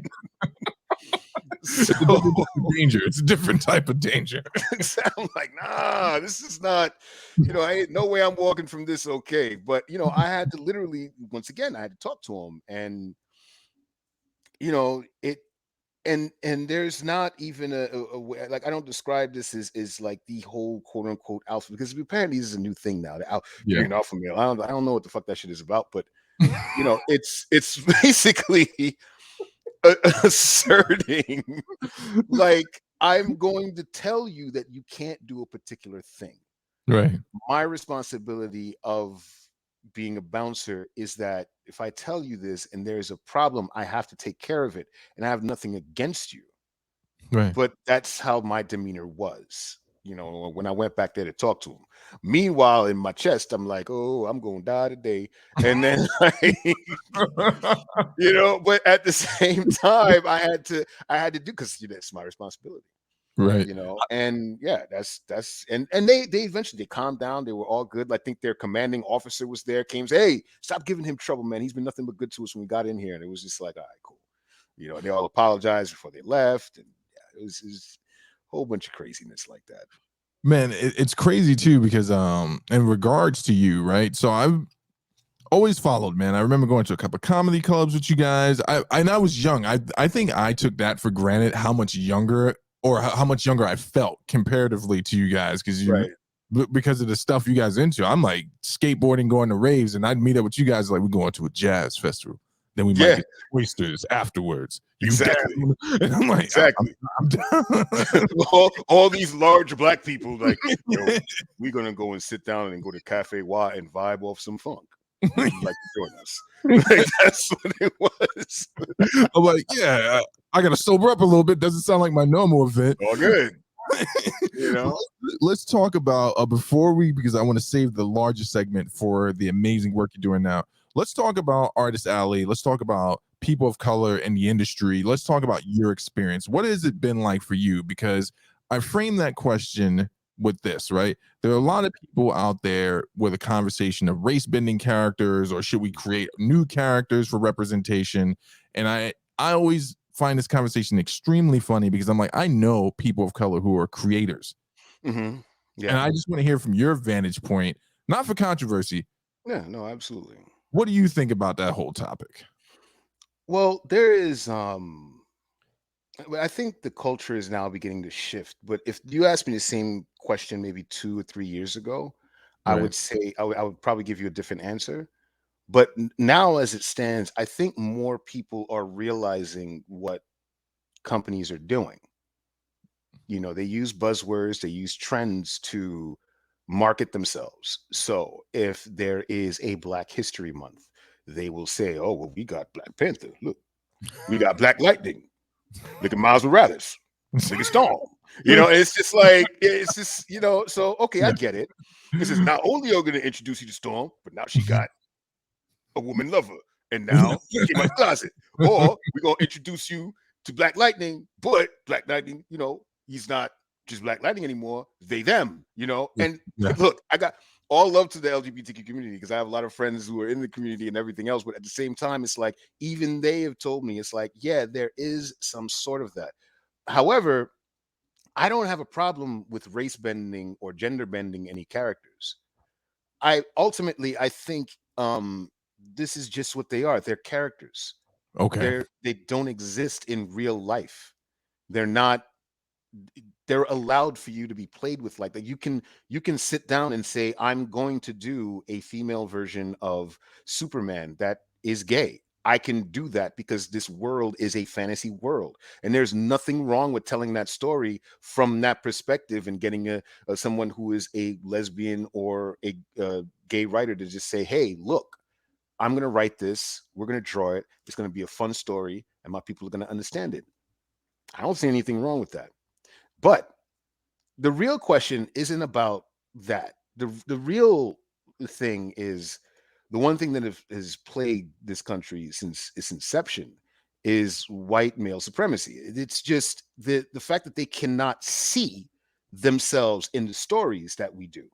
Danger. It's a different type of danger. I'm like, nah, this is not, ain't no way I'm walking from this okay. But, I had to literally, once again, I had to talk to him. And, and there's not even a way, like, I don't describe this as like the whole quote unquote alpha, because apparently this is a new thing now. Being an alpha male. I don't know what the fuck that shit is about, but it's basically asserting like, I'm going to tell you that you can't do a particular thing. Right. My responsibility of being a bouncer is that if I tell you this and there's a problem, I have to take care of it, and I have nothing against you. Right. But that's how my demeanor was, when I went back there to talk to him. Meanwhile, in my chest, I'm like, oh, I'm going to die today. And then, but at the same time, I had to do, because that's my responsibility. Right. And yeah, that's and they eventually calmed down. They were all good. I think their commanding officer was there, came, said, hey, stop giving him trouble, man. He's been nothing but good to us when we got in here. And it was just like, all right, cool. They all apologized before they left. And yeah, it was a whole bunch of craziness like that. Man, it's crazy too, because in regards to you, right? So I've always followed, man. I remember going to a couple of comedy clubs with you guys. I was young. I think I took that for granted, how much younger I felt comparatively to you guys, because of the stuff you guys into. I'm like skateboarding, going to raves, and I'd meet up with you guys like we're going to a jazz festival. then we might get oysters afterwards. You exactly. down? And I'm like, Exactly. I'm down. all these large black people like, yo, we're gonna go and sit down and go to Cafe Wa and vibe off some funk. Would you like to join us? Like, that's what it was. I'm like, yeah, I gotta sober up a little bit. Doesn't sound like my normal event. All good. You know, let's talk about before we, because I want to save the largest segment for the amazing work you're doing now. Let's talk about Artist Alley. Let's talk about people of color in the industry. Let's talk about your experience. What has it been like for you? Because I framed that question with this, right? There are a lot of people out there with a conversation of race bending characters, or should we create new characters for representation? And I always find this conversation extremely funny because I'm like, I know people of color who are creators. mm-hmm. Yeah. And I just want to hear from your vantage point, not for controversy. Yeah, no, absolutely. What do you think about that whole topic? Well, there is I think the culture is now beginning to shift. But if you asked me the same question maybe 2 or 3 years ago, I Right. would say I would probably give you a different answer. But now, as it stands, I think more people are realizing what companies are doing. You know, they use buzzwords, they use trends to market themselves. So if there is a Black History Month, they will say, oh, well, we got Black Panther. Look, we got Black Lightning. Look at Miles Morales. Look at Storm. You know, it's just like, it's just, you know, so, okay, I get it. This is not only are going to introduce you to Storm, but now she got a woman lover. And now she came out the closet. Or we're going to introduce you to Black Lightning, but Black Lightning, you know, he's not just Black Lightning anymore. They, them, you know. And look, I got all love to the LGBTQ community because I have a lot of friends who are in the community and everything else. But at the same time, it's like, even they have told me, it's like, yeah, there is some sort of that. However, I don't have a problem with race bending or gender bending any characters. I think this is just what they are. They're characters. Okay. They don't exist in real life. They're allowed for you to be played with like that. You can sit down and say, I'm going to do a female version of Superman that is gay. I can do that because this world is a fantasy world, and there's nothing wrong with telling that story from that perspective and getting someone who is a lesbian or a gay writer to just say, hey, look, I'm going to write this. We're going to draw it. It's going to be a fun story, and my people are going to understand it. I don't see anything wrong with that. But the real question isn't about that. The real thing is, the one thing that has plagued this country since its inception is white male supremacy. It's just the fact that they cannot see themselves in the stories that we do.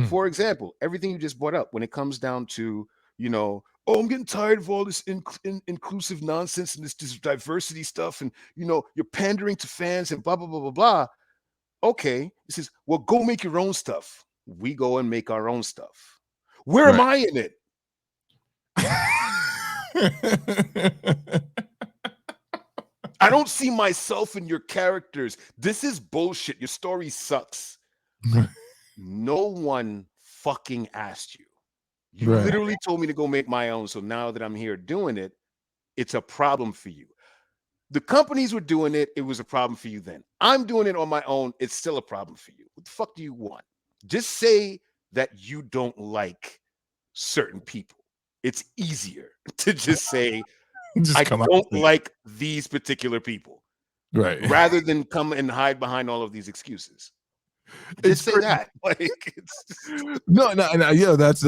For example, everything you just brought up when it comes down to, you know, oh, I'm getting tired of all this inclusive nonsense and this diversity stuff, and you know, you're pandering to fans and blah blah blah blah blah. Okay, it says, well, go make your own stuff. We go and make our own stuff. Where am I in it? I don't see myself in your characters. This is bullshit. Your story sucks. No one fucking asked you. You literally told me to go make my own. So now that I'm here doing it, it's a problem for you. The companies were doing it. It was a problem for you then. I'm doing it on my own. It's still a problem for you. What the fuck do you want? Just say that you don't like certain people. It's easier to just say, I don't like these particular people. Right. Rather than come and hide behind all of these excuses. Just say that. Like, it's no, yeah, that's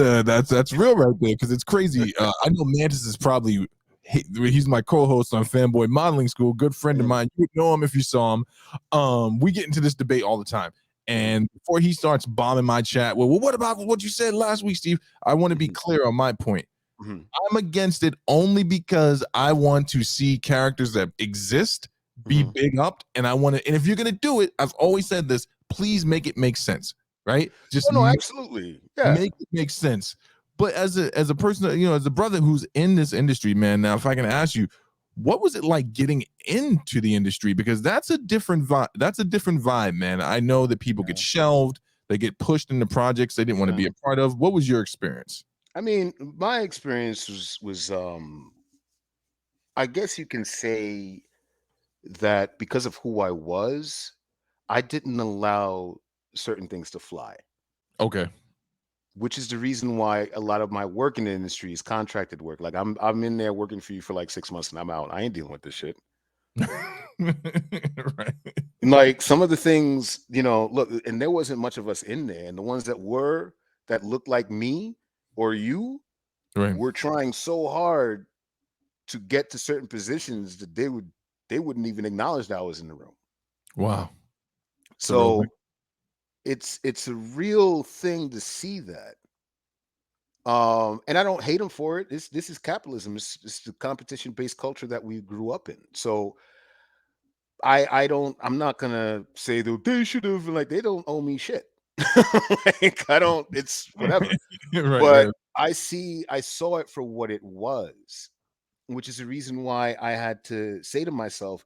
real right there, because it's crazy. I know Mantis is probably he's my co-host on Fanboy Modeling School, good friend of mine. You would know him if you saw him. We get into this debate all the time, and before he starts bombing my chat, well, what about what you said last week, Steve? I want to be clear on my point. I'm against it only because I want to see characters that exist be big up, and I want to. And if you're gonna do it, I've always said this, please make it make sense, right? Just absolutely, yeah, make it make sense. But as a person, you know, as a brother who's in this industry, man, now if I can ask you, what was it like getting into the industry? Because that's a different vibe. That's a different vibe, man. I know that people get shelved, they get pushed into projects they didn't want to be a part of. What was your experience? I mean, my experience was I guess you can say that because of who I was, I didn't allow certain things to fly, Okay. which is the reason why a lot of my work in the industry is contracted work. Like I'm in there working for you for like 6 months and I'm out. I ain't dealing with this shit. Right. Like some of the things, look, and there wasn't much of us in there, and the ones that looked like me or you Right. were trying so hard to get to certain positions that they wouldn't even acknowledge that I was in the room. Wow. It's a real thing. So it's a real thing to see that. And I don't hate them for it. This is capitalism. It's the competition based culture that we grew up in. So I'm not gonna say that they should have, like, they don't owe me shit. Like, I don't, it's whatever. Right, But right. I saw it for what it was, which is the reason why I had to say to myself,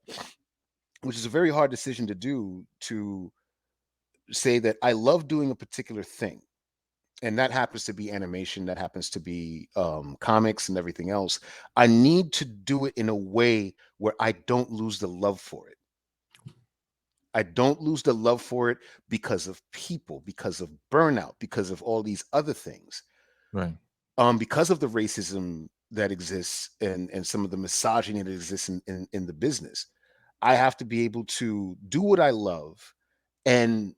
which is a very hard decision to do, to say that I love doing a particular thing. And that happens to be animation, that happens to be comics and everything else. I need to do it in a way where I don't lose the love for it. I don't lose the love for it because of people, because of burnout, because of all these other things. Right. Because of the racism that exists, and some of the misogyny that exists in the business. I have to be able to do what I love and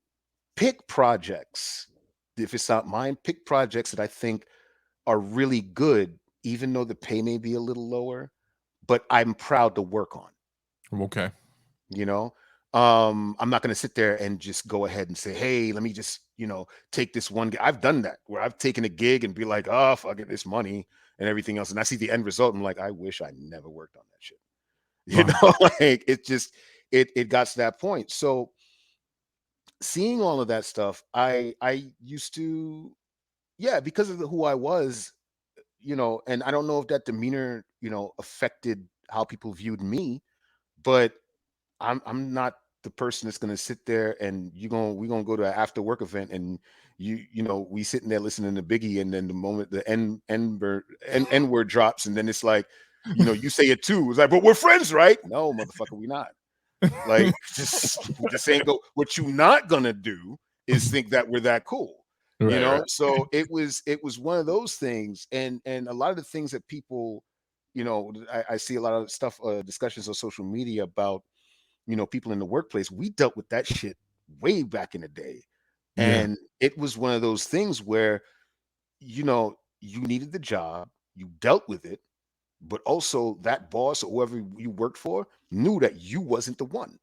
pick projects. If it's not mine, pick projects that I think are really good, even though the pay may be a little lower, but I'm proud to work on. Okay. you know I'm not going to sit there and just go ahead and say, hey, let me just take this one I've done that, where I've taken a gig and be like, oh, fuck it, this money and everything else, and I see the end result, and I'm like, I wish I never worked on that shit. Wow. Like, it just, it got to that point. So seeing all of that stuff, I used to, yeah, because of who I was, and I don't know if that demeanor affected how people viewed me, but I'm not the person that's gonna sit there and we're gonna go to an after work event, and we sitting there listening to Biggie, and then the moment the N word drops, and then it's like, you say it too. It's like, but we're friends, right? No, motherfucker, we not. Like, just ain't go. What you not gonna do is think that we're that cool. Right, right. So it was one of those things, and a lot of the things that people, I see a lot of stuff, discussions on social media about, people in the workplace. We dealt with that shit way back in the day. Yeah. And it was one of those things where, you needed the job, you dealt with it, but also that boss or whoever you worked for knew that you wasn't the one.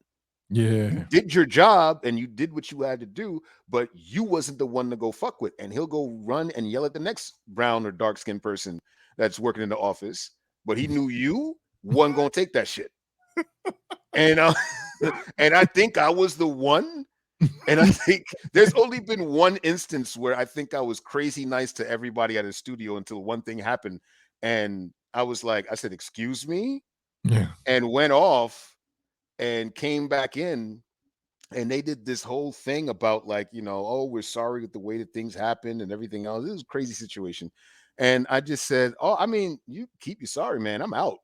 You Yeah. did your job and you did what you had to do, but you wasn't the one to go fuck with. And he'll go run and yell at the next brown or dark skinned person that's working in the office, but he knew you wasn't gonna take that shit. And and I think I was the one. And I think there's only been one instance where I think I was crazy nice to everybody at a studio until one thing happened. And I said, excuse me, Yeah. and went off and came back in. And they did this whole thing about, like, oh, we're sorry with the way that things happened and everything else. It was a crazy situation. And I just said, oh, I mean, you keep you sorry, man. I'm out.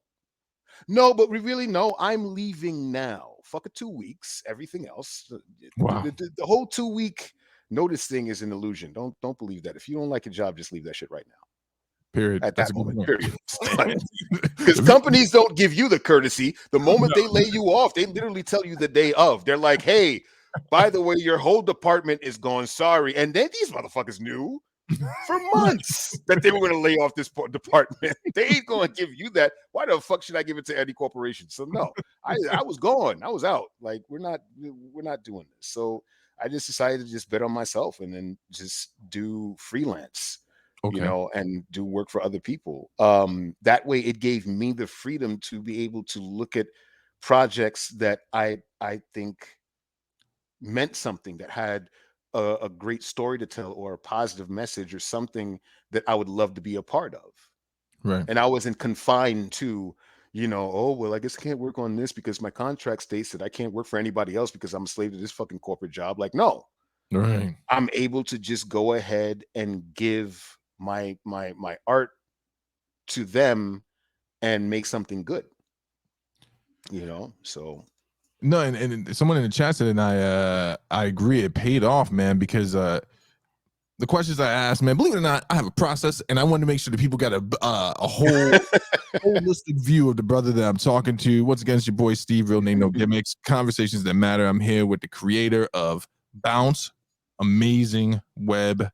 No, but we really know I'm leaving now. Fuck it, 2 weeks. Everything else, Wow. the whole 2 week notice thing is an illusion. Don't believe that. If you don't like a job, just leave that shit right now. Period. At That's that a good moment, point. period. Because companies don't give you the courtesy. The moment they lay you off, they literally tell you the day of. They're like, hey, by the way, your whole department is gone. Sorry. And then these motherfuckers knew for months that they were going to lay off this department. They ain't going to give you that. Why the fuck should I give it to any corporation? So no, I was gone. I was out. Like, we're not doing this. So I just decided to just bet on myself and then just do freelance, Okay. and do work for other people. That way it gave me the freedom to be able to look at projects that I think meant something, that had a great story to tell, or a positive message, or something that I would love to be a part of. Right. And I wasn't confined to, oh, well, I guess I can't work on this because my contract states that I can't work for anybody else because I'm a slave to this fucking corporate job. Like, no, Right. I'm able to just go ahead and give my art to them and make something good. you know. So no, and someone in the chat said, and I agree, it paid off, man, because the questions I asked, man, believe it or not, I have a process, and I wanted to make sure that people got a whole holistic view of the brother that I'm talking to. Once again, it's your boy Steve, real name, no gimmicks, conversations that matter. I'm here with the creator of Bounce, amazing web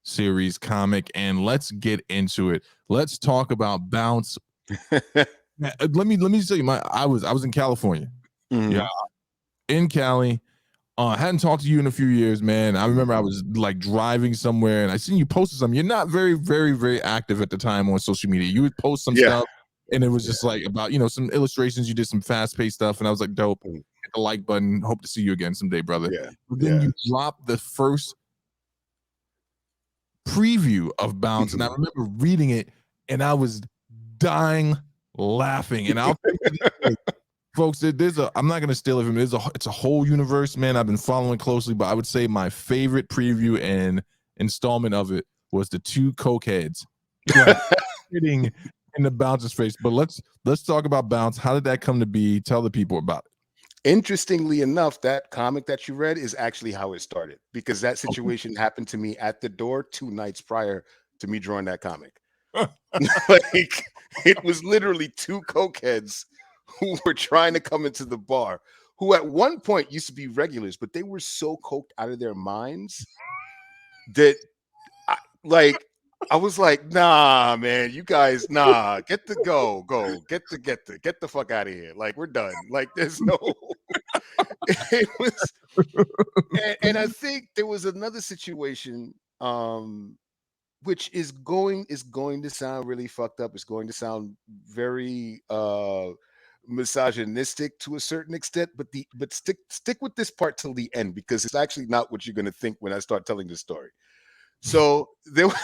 series comic, and let's get into it. Let's talk about Bounce. Let me tell you, I was in California. Yeah, in Cali. I hadn't talked to you in a few years, man. I remember I was like driving somewhere and I seen you posted something. You're not very, very, very active at the time on social media. You would post some stuff and it was just like about, some illustrations. You did some fast paced stuff. And I was like, dope, hit the like button. Hope to see you again someday, brother. But then you dropped the first preview of Bounce. And I remember reading it and I was dying laughing. And I'll folks, I'm not gonna steal it from it. It's a whole universe, man. I've been following closely, but I would say my favorite preview and installment of it was the two cokeheads sitting in the Bounce's face. But let's talk about Bounce. How did that come to be? Tell the people about it. Interestingly enough, that comic that you read is actually how it started, because that situation happened to me at the door 2 nights prior to me drawing that comic. Like, it was literally 2 cokeheads who were trying to come into the bar, who at one point used to be regulars, but they were so coked out of their minds that I was like, nah, man, you guys, nah, get the fuck out of here. Like, we're done. Like, there's no, it was, and I think there was another situation, which is going to sound really fucked up. It's going to sound very, misogynistic to a certain extent, but stick with this part till the end, because it's actually not what you're going to think when I start telling the story. So there was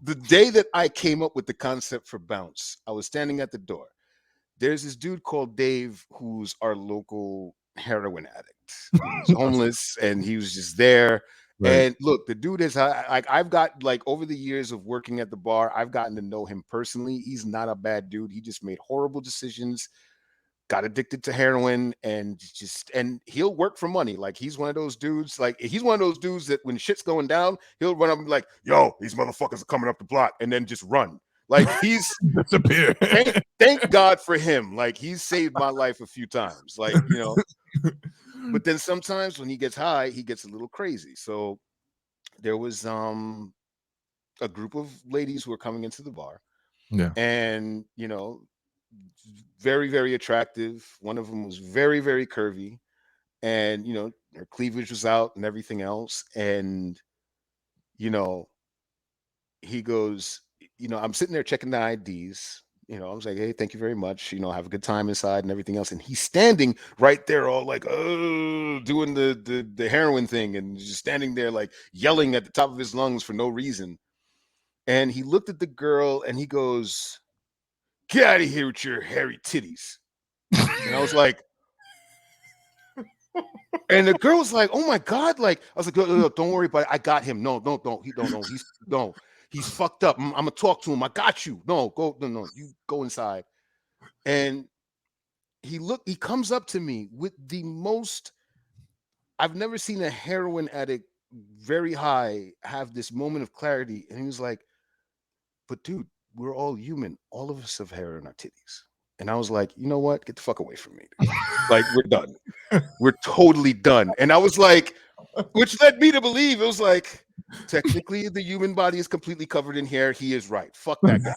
the day that I came up with the concept for Bounce, I was standing at the door. There's this dude called Dave who's our local heroin addict. He's homeless and he was just there. Right. And look, the dude is like, I've got, like, over the years of working at the bar, I've gotten to know him personally. He's not a bad dude. He just made horrible decisions, got addicted to heroin, and he'll work for money. Like, he's one of those dudes, that when shit's going down, he'll run up and be like, yo, these motherfuckers are coming up the block, and then just run. Like, he's disappear. Thank God for him. Like, he's saved my life a few times. Like, but then sometimes when he gets high, he gets a little crazy. So there was a group of ladies who were coming into the bar. Yeah. And, very, very attractive. One of them was very, very curvy. And, her cleavage was out and everything else. And, he goes, I'm sitting there checking the IDs. I was like, hey, thank you very much. Have a good time inside and everything else. And he's standing right there, all like, oh, doing the heroin thing, and just standing there, like, yelling at the top of his lungs for no reason. And he looked at the girl and he goes, get out of here with your hairy titties. And I was like, and the girl was like, oh my God. Like, I was like, don't worry about it. I got him. No, he's fucked up. I'm gonna talk to him. I got you. No, you go inside. And he comes up to me with the most, I've never seen a heroin addict very high have this moment of clarity. And he was like, but dude, we're all human. All of us have hair in our titties. And I was like, you know what? Get the fuck away from me. Like, we're done. We're totally done. And I was like, which led me to believe, it was like, technically the human body is completely covered in hair. He is right. Fuck that guy.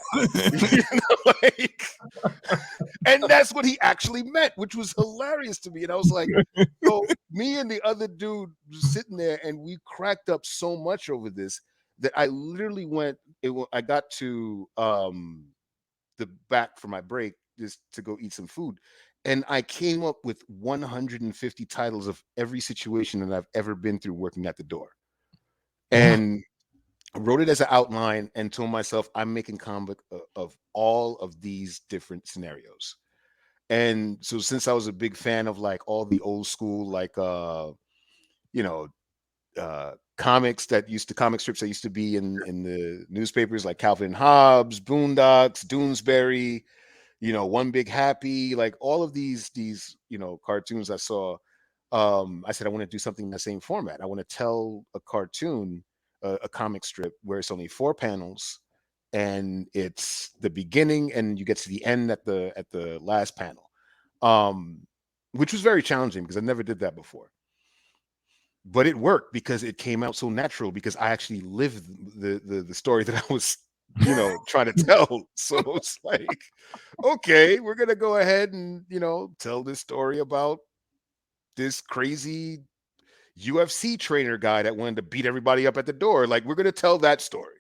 And that's what he actually meant, which was hilarious to me. And I was like, so me and the other dude was sitting there, and we cracked up so much over this that I literally I got to the back for my break just to go eat some food. And I came up with 150 titles of every situation that I've ever been through working at the door. And wrote it as an outline and told myself, I'm making comic of all of these different scenarios. And so since I was a big fan of, like, all the old school, like, comic strips that used to be in the newspapers, like Calvin and Hobbes, Boondocks, Doonesbury, One Big Happy, like all of these cartoons I saw. I said I want to do something in the same format. I want to tell a cartoon, a comic strip where it's only 4 panels, and it's the beginning, and you get to the end at the last panel, which was very challenging because I never did that before. But it worked because it came out so natural because I actually lived the story that I was trying to tell. So it's like, okay, we're gonna go ahead and tell this story about this crazy UFC trainer guy that wanted to beat everybody up at the door. Like, we're gonna tell that story.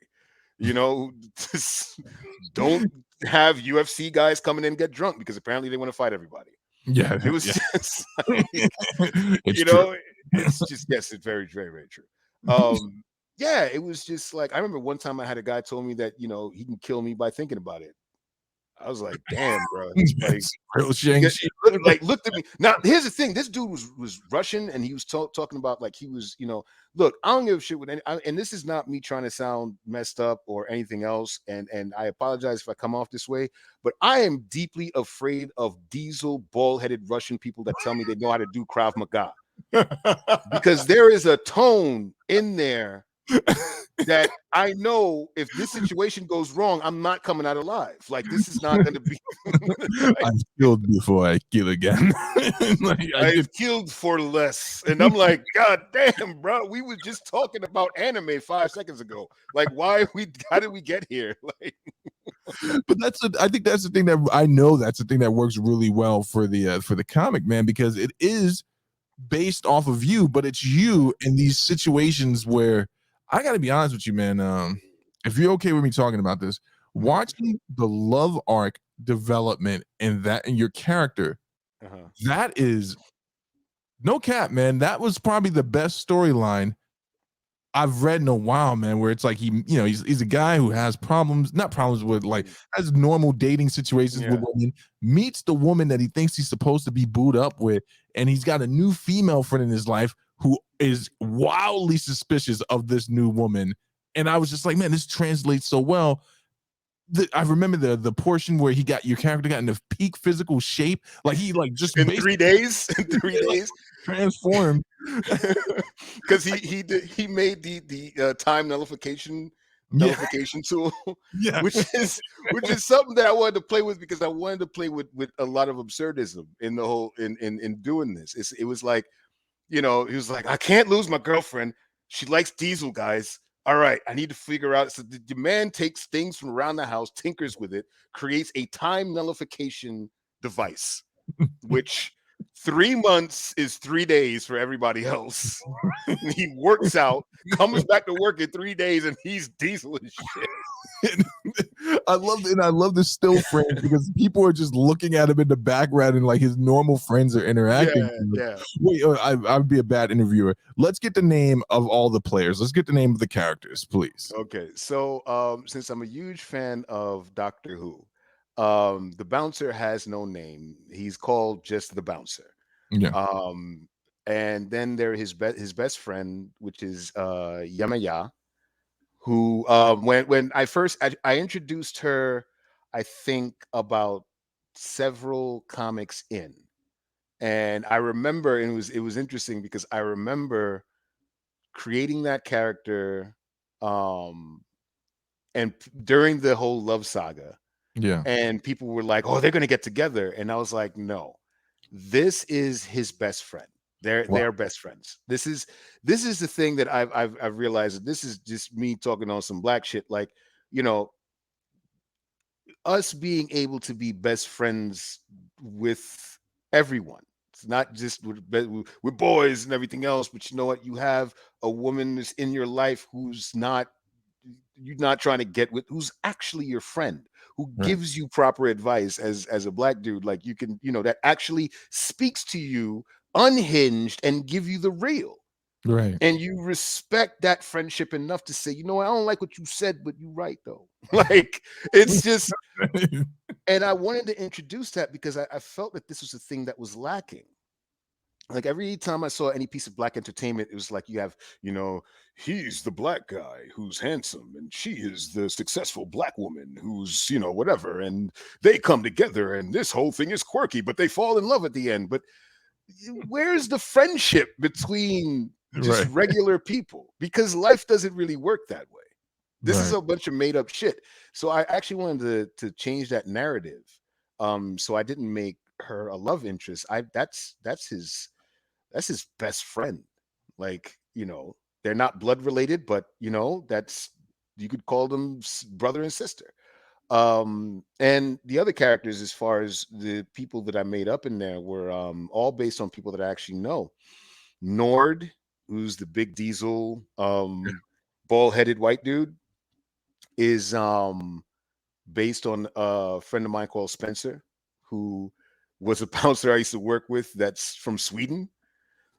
Don't have UFC guys coming in and get drunk because apparently they want to fight everybody. Yeah, It was yeah. just like, It's true. it's just, yes, it's very, very, very true. Yeah, it was just like, I remember one time I had a guy told me that he can kill me by thinking about it. I was like, damn, bro. Like, It's real Shang-Chi. looked at me. Now, here's the thing. This dude was Russian, and he was talking about, like, he was, look, I don't give a shit with any, and this is not me trying to sound messed up or anything else. And I apologize if I come off this way, but I am deeply afraid of diesel, bald-headed Russian people that tell me they know how to do Krav Maga. Because there is a tone in there that I know if this situation goes wrong, I'm not coming out alive. Like, this is not going to be. I've killed before I kill again. I've killed for less, and I'm like, God damn, bro. We were just talking about anime 5 seconds ago. Like, how did we get here? Like, but I think that's the thing that I know that's the thing that works really well for the comic, man, because it is based off of you, but it's you in these situations where I got to be honest with you, man. If you're okay with me talking about this, watching the love arc development and your character, that is no cap, man. That was probably the best storyline I've read in a while, man, where it's like he's a guy who has not problems with, like, has normal dating situations with women, meets the woman that he thinks he's supposed to be booed up with, and he's got a new female friend in his life who is wildly suspicious of this new woman. And I was just like, man, this translates so well. I remember the portion where your character got into peak physical shape, like he just in 3 days, transformed because he made the time nullification tool, which is something that I wanted to play with because I wanted to play with a lot of absurdism in the whole in doing this. It was like, he was like, I can't lose my girlfriend. She likes diesel guys. All right, I need to figure out. So the man takes things from around the house, tinkers with it, creates a time nullification device, which 3 months is 3 days for everybody else. He works out, comes back to work in 3 days, and he's diesel as shit. I love the still frames because people are just looking at him in the background and like his normal friends are interacting. Yeah. Wait, I'd be a bad interviewer. Let's get the name of all the players. Let's get the name of the characters, please. Okay, so since I'm a huge fan of Doctor Who, the bouncer has no name. He's called just the bouncer. Yeah. And then there his best friend, which is Yamaya, who when I introduced her, I think about several comics in, and I remember, and it was interesting because I remember creating that character, and during the whole love saga, and people were like, "Oh, they're gonna get together," and I was like, "No, this is his best friend. They're best friends. This is the thing that I've realized that this is just me talking on some black shit. Like, us being able to be best friends with everyone. It's not just with boys and everything else, but you know what? You have a woman that's in your life who's not, you're not trying to get with, who's actually your friend, who gives you proper advice as a black dude. Like, you can, that actually speaks to you unhinged and give you the real. Right. And you respect that friendship enough to say, I don't like what you said, but you're right though. Like, it's just, and I wanted to introduce that because I felt that this was a thing that was lacking. like every time I saw any piece of black entertainment, it was like you have, he's the black guy who's handsome, and she is the successful black woman who's, whatever, and they come together, and this whole thing is quirky, but they fall in love at the end. But where's the friendship between just Right. regular people? Because life doesn't really work that way. This is Right. a bunch of made up shit. So I actually wanted to change that narrative. So I didn't make her a love interest. That's his best friend. Like, they're not blood related, but that's, you could call them brother and sister. And the other characters, as far as the people that I made up in there, were all based on people that I actually know. Nord, who's the big diesel, Yeah. bald-headed white dude, is based on a friend of mine called Spencer, who was a bouncer I used to work with that's from Sweden.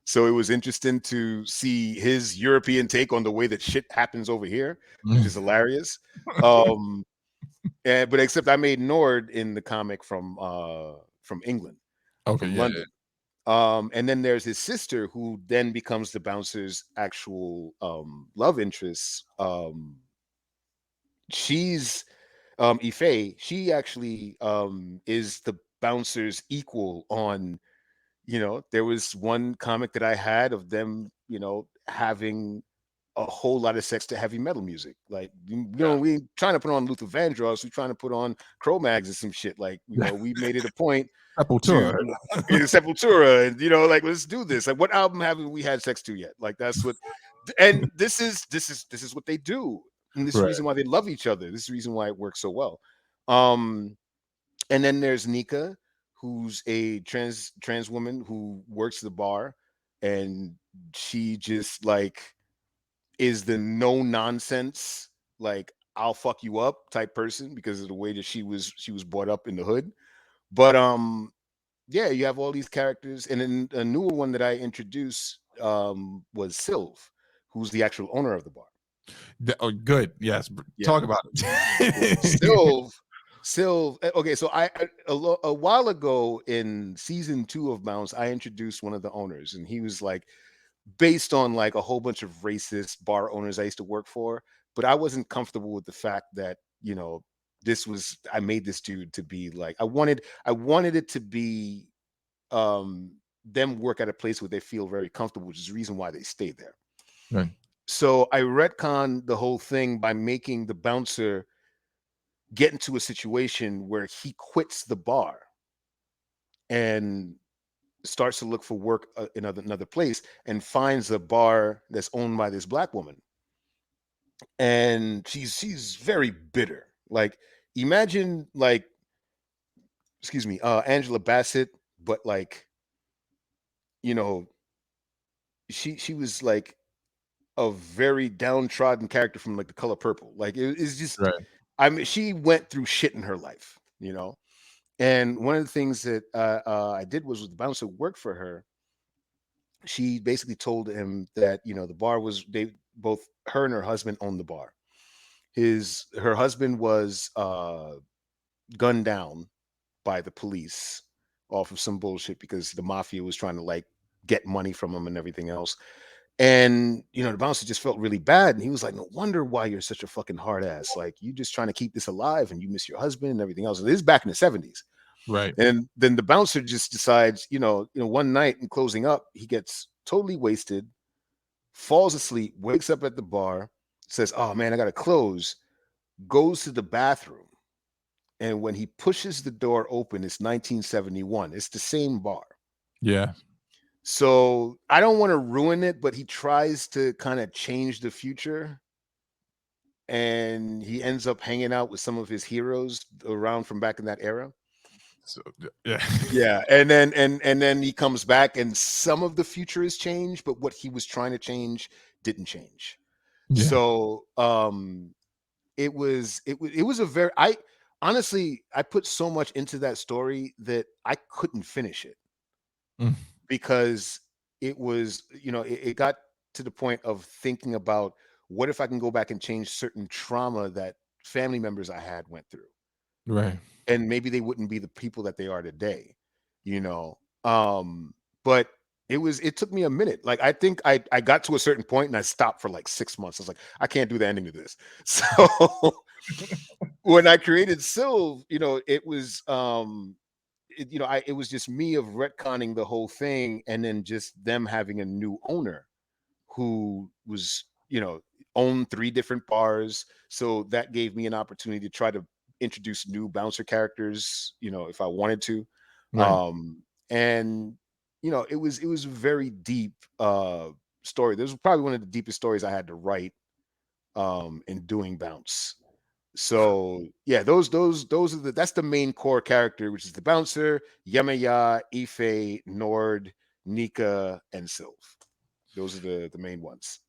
So it was interesting to see his European take on the way that shit happens over here, which is hilarious. Um, but except I made Nord in the comic from England, Okay. from Yeah. Yeah. London. And then there's his sister, who then becomes the bouncer's actual love interest. She's Ife. She actually is the bouncer's equal on. There was one comic that I had of them, having a whole lot of sex to heavy metal music. Like, we ain't trying to put on Luther Vandross, we trying to put on Cro-Mags or some shit. Like, Yeah. we made it a point Sepultura. to in Sepultura, and like, let's do this. Like, what album haven't we had sex to yet? Like, that's what. And this is what they do, and this is the Right. reason why they love each other. This is the reason why it works so well. Um, and then there's Nika, who's a trans woman who works the bar, and she just like is the no nonsense, like, I'll fuck you up type person because of the way that she was brought up in the hood. But yeah, you have all these characters, and then a newer one that I introduced was Sylv, who's the actual owner of the bar. Oh, good. Yes. Yeah. Talk about it. Sylv. Okay, so a while ago in season 2 of Bounce, I introduced one of the owners, and he was like based on like a whole bunch of racist bar owners I used to work for, but I wasn't comfortable with the fact that, I made this dude to be like, I wanted it to be them work at a place where they feel very comfortable, which is the reason why they stay there. Right. So I retconned the whole thing by making the bouncer get into a situation where he quits the bar and starts to look for work in another place, and finds a bar that's owned by this black woman, and she's very bitter. Like, imagine, like, excuse me, Angela Bassett, but like, you know she was like a very downtrodden character from like The Color Purple. Like, it's just, Right. I mean, she went through shit in her life, and one of the things that I did was, with the bouncer who worked for her, she basically told him that, the bar was, they both, her and her husband owned the bar. Her husband was gunned down by the police off of some bullshit because the mafia was trying to like get money from him and everything else. And the bouncer just felt really bad, and he was like, "No wonder why you're such a fucking hard ass. Like, you just trying to keep this alive, and you miss your husband and everything else." And this is back in the '70s. Right. And then the bouncer just decides, one night in closing up, he gets totally wasted, falls asleep, wakes up at the bar, says, "Oh man, I gotta close," goes to the bathroom. And when he pushes the door open, it's 1971. It's the same bar. Yeah. So I don't want to ruin it, but he tries to kind of change the future. And he ends up hanging out with some of his heroes around from back in that era. So yeah. Yeah, and then he comes back, and some of the future has changed, but what he was trying to change didn't change. Yeah. So it was a very, I honestly, I put so much into that story that I couldn't finish it, Mm. because it was, it got to the point of thinking about, what if I can go back and change certain trauma that family members I had went through, Right. and maybe they wouldn't be the people that they are today, you know. But it took me a minute. Like I think I got to a certain point and I stopped for like 6 months. I was like, I can't do the ending to this. So when I created Sylve, it was it was just me of retconning the whole thing and then just them having a new owner who was, owned 3 different bars. So that gave me an opportunity to try to introduce new bouncer characters, if I wanted to. Right. And it was a very deep story. This was probably one of the deepest stories I had to write in doing bounce. So yeah, those are that's the main core character, which is the bouncer, Yemaya, Ife, Nord, Nika, and Sylve. Those are the main ones.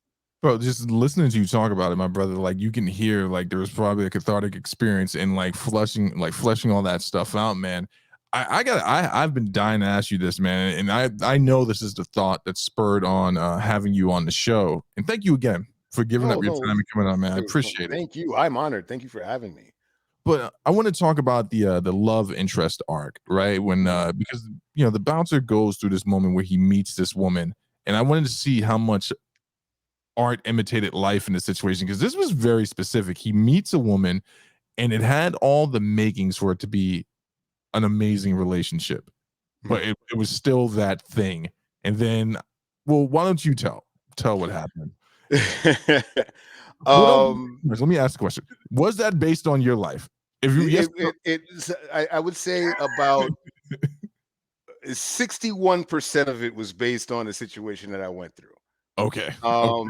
Bro, just listening to you talk about it, my brother, like you can hear like there was probably a cathartic experience in like fleshing all that stuff out, man. I've been dying to ask you this, man, and I know this is the thought that spurred on having you on the show. And thank you again for giving up Oh your no, time and coming on, man. I no, appreciate it. thank you. I'm honored. Thank you for having me. But I want to talk about the love interest arc, right? When Mhm. because the bouncer goes through this moment where he meets this woman, and I wanted to see how much art imitated life in this situation because this was very specific. He meets a woman and it had all the makings for it to be an amazing relationship, but Mhm. it was still that thing. And then, well, why don't you tell what happened? Well, no, um, let me ask the question: was that based on your life? If you yes, it, it, it's I would say about 61% of it was based on the situation that I went through. okay, okay,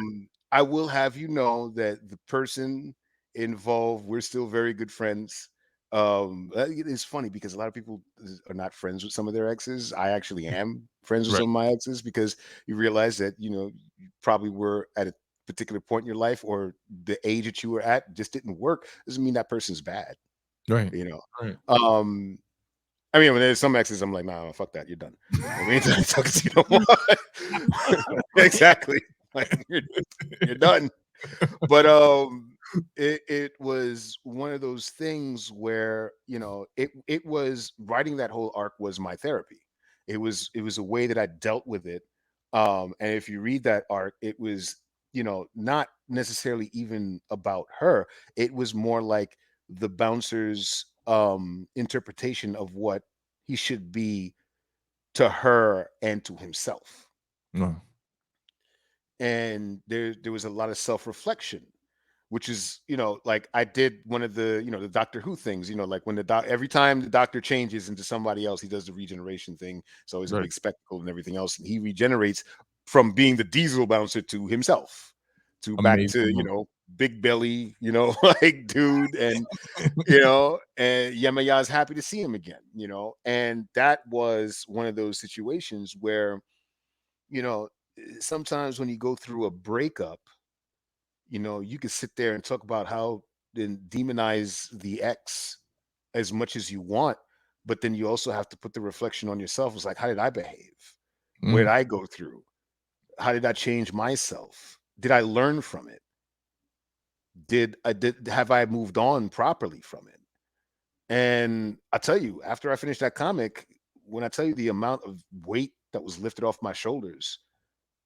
I will have you know that the person involved, we're still very good friends. It is funny because a lot of people are not friends with some of their exes. I actually am friends with right, some of my exes because you realize that you probably were at a particular point in your life or the age that you were at just didn't work. Doesn't mean that person's bad, right, you know. right. Um, I mean, when there's some exes, I'm like, nah, fuck that, you're done. We ain't talking to you no more. Exactly. Like you're done. But it was one of those things where it was writing that whole arc was my therapy. It was a way that I dealt with it. And if you read that arc, it was not necessarily even about her. It was more like the bouncer's interpretation of what he should be to her and to himself. No, And there was a lot of self-reflection, which is like I did one of the Doctor Who things, like when every time the doctor changes into somebody else, he does the regeneration thing. It's always a right, big spectacle and everything else, and he regenerates from being the diesel bouncer to himself, to back amazing. to big belly, like dude. And and Yemaya's happy to see him again, and that was one of those situations where you know sometimes when you go through a breakup, you could sit there and talk about how then demonize the ex as much as you want, but then you also have to put the reflection on yourself. It's like, how did I behave? Where Mm, did I go through? How did I change myself? Did I learn from it? Did have I moved on properly from it? And I tell you, after I finished that comic, when I tell you the amount of weight that was lifted off my shoulders,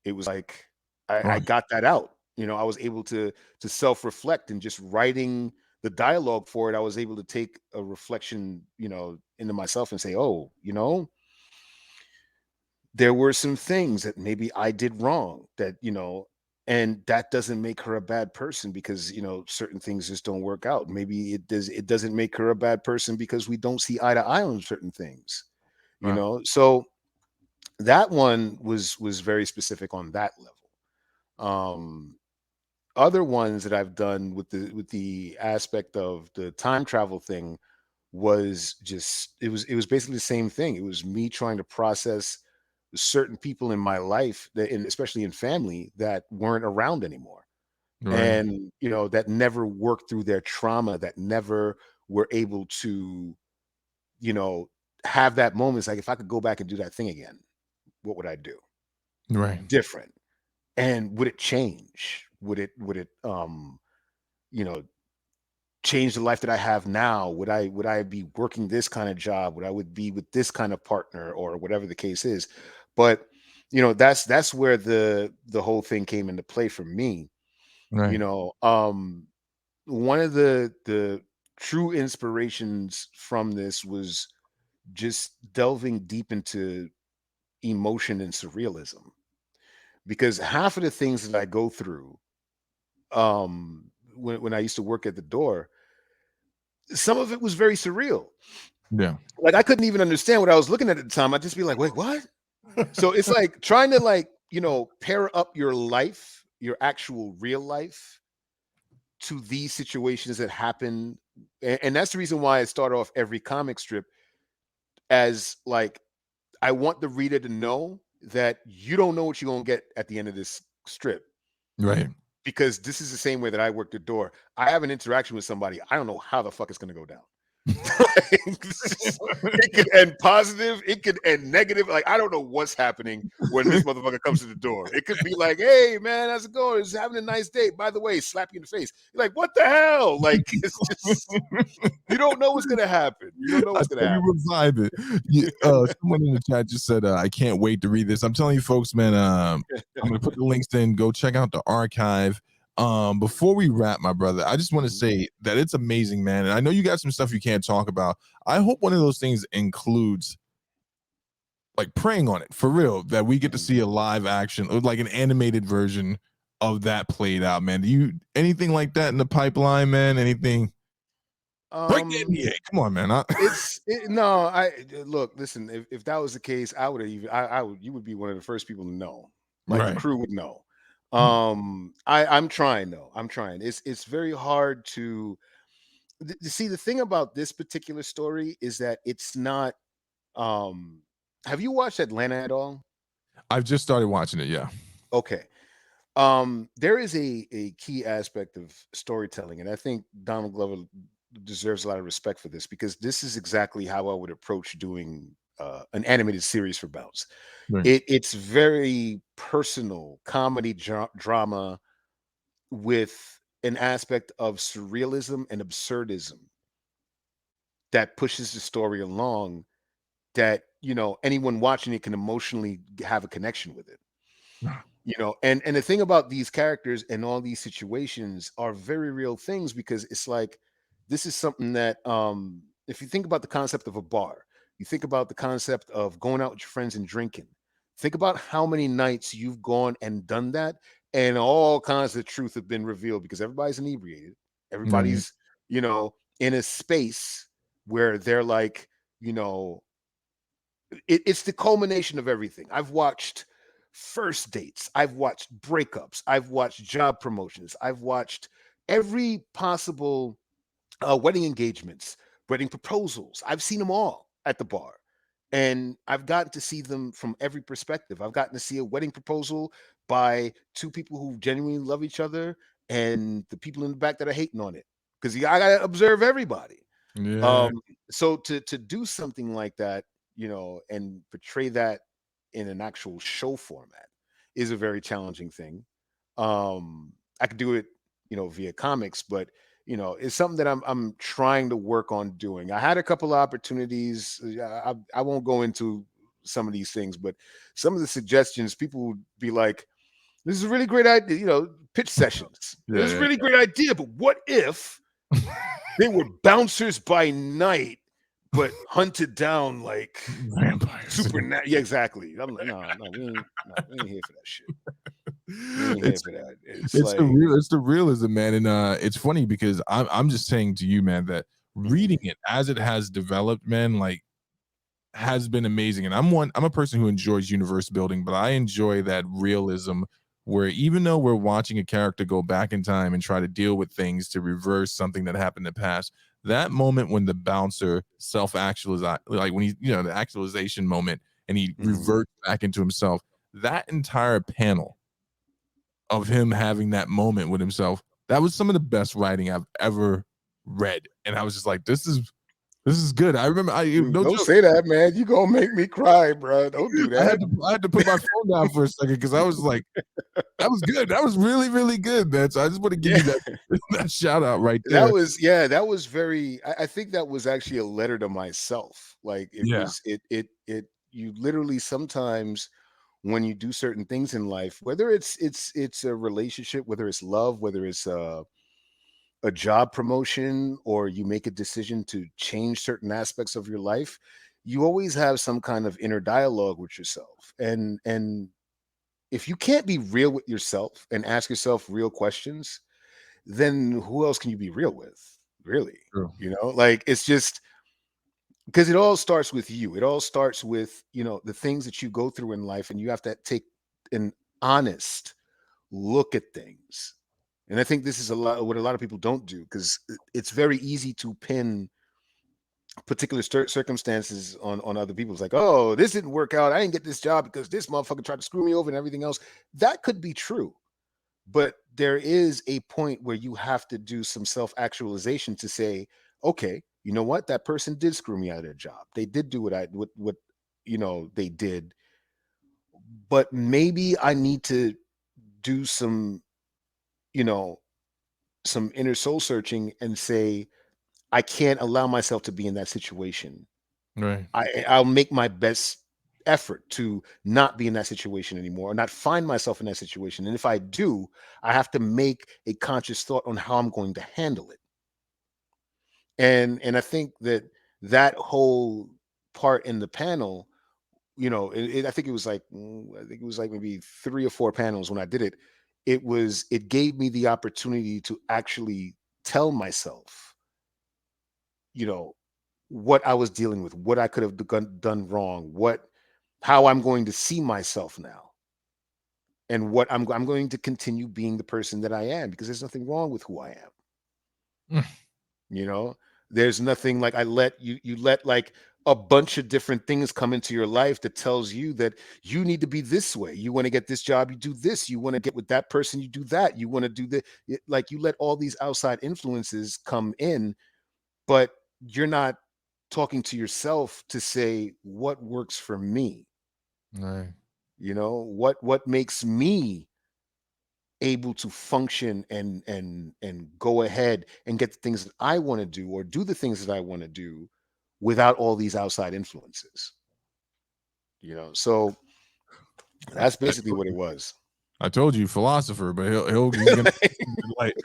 it was like I right, got that out. I was able to self-reflect, and just writing the dialogue for it, I was able to take a reflection, into myself and say, "Oh, there were some things that maybe I did wrong that, and that doesn't make her a bad person because, certain things just don't work out. Maybe it doesn't make her a bad person because we don't see eye to eye on certain things, right, So that one was very specific on that level. Um Other ones that I've done with the aspect of the time travel thing was just it was basically the same thing. It was me trying to process certain people in my life that, and especially in family, that weren't around anymore, right, and that never worked through their trauma, that never were able to you know have that moment. It's like, if I could go back and do that thing again, what would I do right, different? And would it change? Would it you know change the life that I have now? Would I be working this kind of job? Would be with this kind of partner, or whatever the case is? But that's where the whole thing came into play for me. Right. One of the true inspirations from this was just delving deep into emotion and surrealism, because half of the things that I go through, when I used to work at the door, some of it was very surreal. Yeah. Like, I couldn't even understand what I was looking at the time. I'd just be like, wait, what? So it's like trying to, like, pair up your life, your actual real life, to these situations that happen. And that's the reason why I start off every comic strip as like, I want the reader to know that you don't know what you're gonna get at the end of this strip, Right. because this is the same way that I work the door. I have an interaction with somebody. I don't know how the fuck it's gonna go down. It could end positive, it could end negative. Like, I don't know what's happening when this motherfucker comes to the door. It could be like, hey man, how's it going? It's having a nice day. By the way, slap you in the face. You're like, what the hell? Like, it's just, you don't know what's gonna happen. You don't know I what's gonna tell you happen. what vibe it. Someone in the chat just said, I can't wait to read this. I'm telling you folks, man, I'm gonna put the links in. Go check out the archive. Before we wrap, my brother, I just want to say that it's amazing, man. And I know you got some stuff you can't talk about. I hope one of those things includes like praying on it for real, that we get to see a live action or like an animated version of that played out, man. Do you anything like that in the pipeline, man? Anything? Break the Um, NBA. Come on, man. no, I look, listen, if that was the case, I would have even I would you would be one of the first people to know. Like, the Right. crew would know. I'm trying though. I'm trying. It's very hard to see. The thing about this particular story is that it's not. Have you watched Atlanta at all? I've just started watching it. Yeah. Okay. There is a key aspect of storytelling, and I think Donald Glover deserves a lot of respect for this, because this is exactly how I would approach doing an animated series for Bounce. Right. It's very personal comedy drama with an aspect of surrealism and absurdism that pushes the story along, that anyone watching it can emotionally have a connection with it. And the thing about these characters and all these situations are very real things, because it's like, this is something that, if you think about the concept of a bar, you think about the concept of going out with your friends and drinking, think about how many nights you've gone and done that, and all kinds of truth have been revealed, because everybody's inebriated, Right. everybody's in a space where they're like, you know it's the culmination of everything. I've watched first dates, I've watched breakups, I've watched job promotions, I've watched every possible wedding engagements, wedding proposals. I've seen them all at the bar. And I've gotten to see them from every perspective. I've gotten to see a wedding proposal by two people who genuinely love each other, and the people in the back that are hating on it. Because I gotta observe everybody. Yeah. Um, so to do something like that, and portray that in an actual show format is a very challenging thing. I could do it, via comics, but it's something that I'm trying to work on doing. I had a couple of opportunities. I won't go into some of these things, but some of the suggestions, people would be like, "This is a really great idea." Pitch sessions. This is a Yeah. really great idea, but what if they were bouncers by night, but hunted down like Vampires. Yeah, exactly. I'm like, no, we ain't here for that shit. We ain't here It's for that. It's it's the like, real it's the realism, man. And it's funny because I'm just saying to you, man, that reading it as it has developed, man, like has been amazing. And I'm a person who enjoys universe building, but I enjoy that realism where even though we're watching a character go back in time and try to deal with things to reverse something that happened in the past, that moment when the bouncer self-actualizes, like when he, the actualization moment and he reverts back into himself, that entire panel of him having that moment with himself, that was some of the best writing I've ever read. And I was just like, this is good. I remember no don't joke. say that, man. You gonna make me cry, bro. Don't do I that. had to put my phone down for a second because I was like, that was good. That was really, really good, man. So I just want to give you Yeah, that, that shout out right that there. was very. I think that was actually a letter to myself. Like, it Yeah. was. You literally sometimes when you do certain things in life, whether it's a relationship, whether it's love, whether it's a job promotion, or you make a decision to change certain aspects of your life, you always have some kind of inner dialogue with yourself. And if you can't be real with yourself and ask yourself real questions, then who else can you be real with? Really? True. Like, it's just because it all starts with you. It all starts with, the things that you go through in life, and you have to take an honest look at things. And I think this is what a lot of people don't do, because it's very easy to pin particular circumstances on other people. It's like, oh, this didn't work out. I didn't get this job because this motherfucker tried to screw me over and everything else. That could be true. But there is a point where you have to do some self-actualization to say, okay, you know what? That person did screw me out of their job. They did do what they did. But maybe I need to do some inner soul searching and say, I can't allow myself to be in that situation. Right. I'll make my best effort to not be in that situation anymore, or not find myself in that situation. And if I do, I have to make a conscious thought on how I'm going to handle it. And I think that whole part in the panel, I think it was like maybe 3 or 4 panels when I did it. It gave me the opportunity to actually tell myself, what I was dealing with, what I could have done wrong, how I'm going to see myself now, and what I'm going to continue being the person that I am, because there's nothing wrong with who I am. There's nothing like I let you let like a bunch of different things come into your life that tells you that you need to be this way. You want to get this job, you do this. You want to get with that person, you do that. You want to do the like you let all these outside influences come in, but you're not talking to yourself to say what works for me. Right. What makes me able to function and go ahead and get the things that I want to do, or do the things that I want to do without all these outside influences. So that's basically what it was. I told you, philosopher, but he's gonna like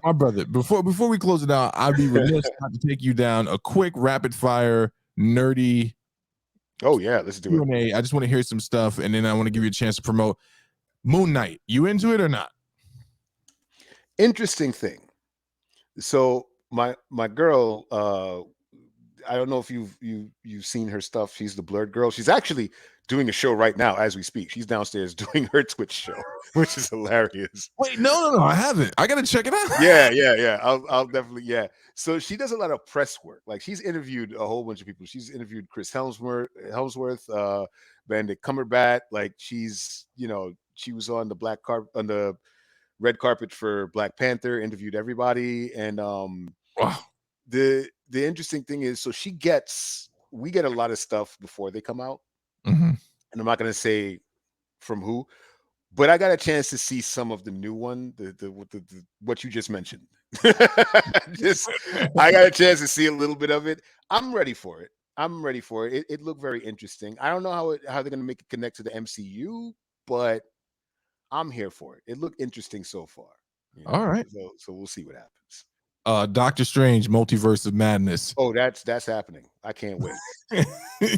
my brother. Before we close it out, I'd be remiss not to take you down a quick rapid fire nerdy. Oh yeah, let's do Q&A. it. I just want to hear some stuff, and then I want to give you a chance to promote Moon Knight. You into it or not? Interesting thing. So my girl, I don't know if you've seen her stuff. She's the Blurred Girl. She's actually doing a show right now as we speak. She's downstairs doing her Twitch show, which is hilarious. Wait, no, I haven't. I gotta check it out. Yeah. I'll definitely, yeah. So she does a lot of press work. Like, she's interviewed a whole bunch of people. She's interviewed Chris Helmsworth, Benedict Cumberbatch. Like, she was on the red carpet for Black Panther, interviewed everybody. And Wow. the interesting thing is, so we get a lot of stuff before they come out. Mm-hmm. And I'm not going to say from who, but I got a chance to see some of the new one, the what you just mentioned. I got a chance to see a little bit of it. I'm ready for it. It looked very interesting. I don't know how they're going to make it connect to the MCU, but I'm here for it. It looked interesting so far. All right. So we'll see what happens. Doctor Strange, Multiverse of Madness. Oh, that's happening. I can't wait.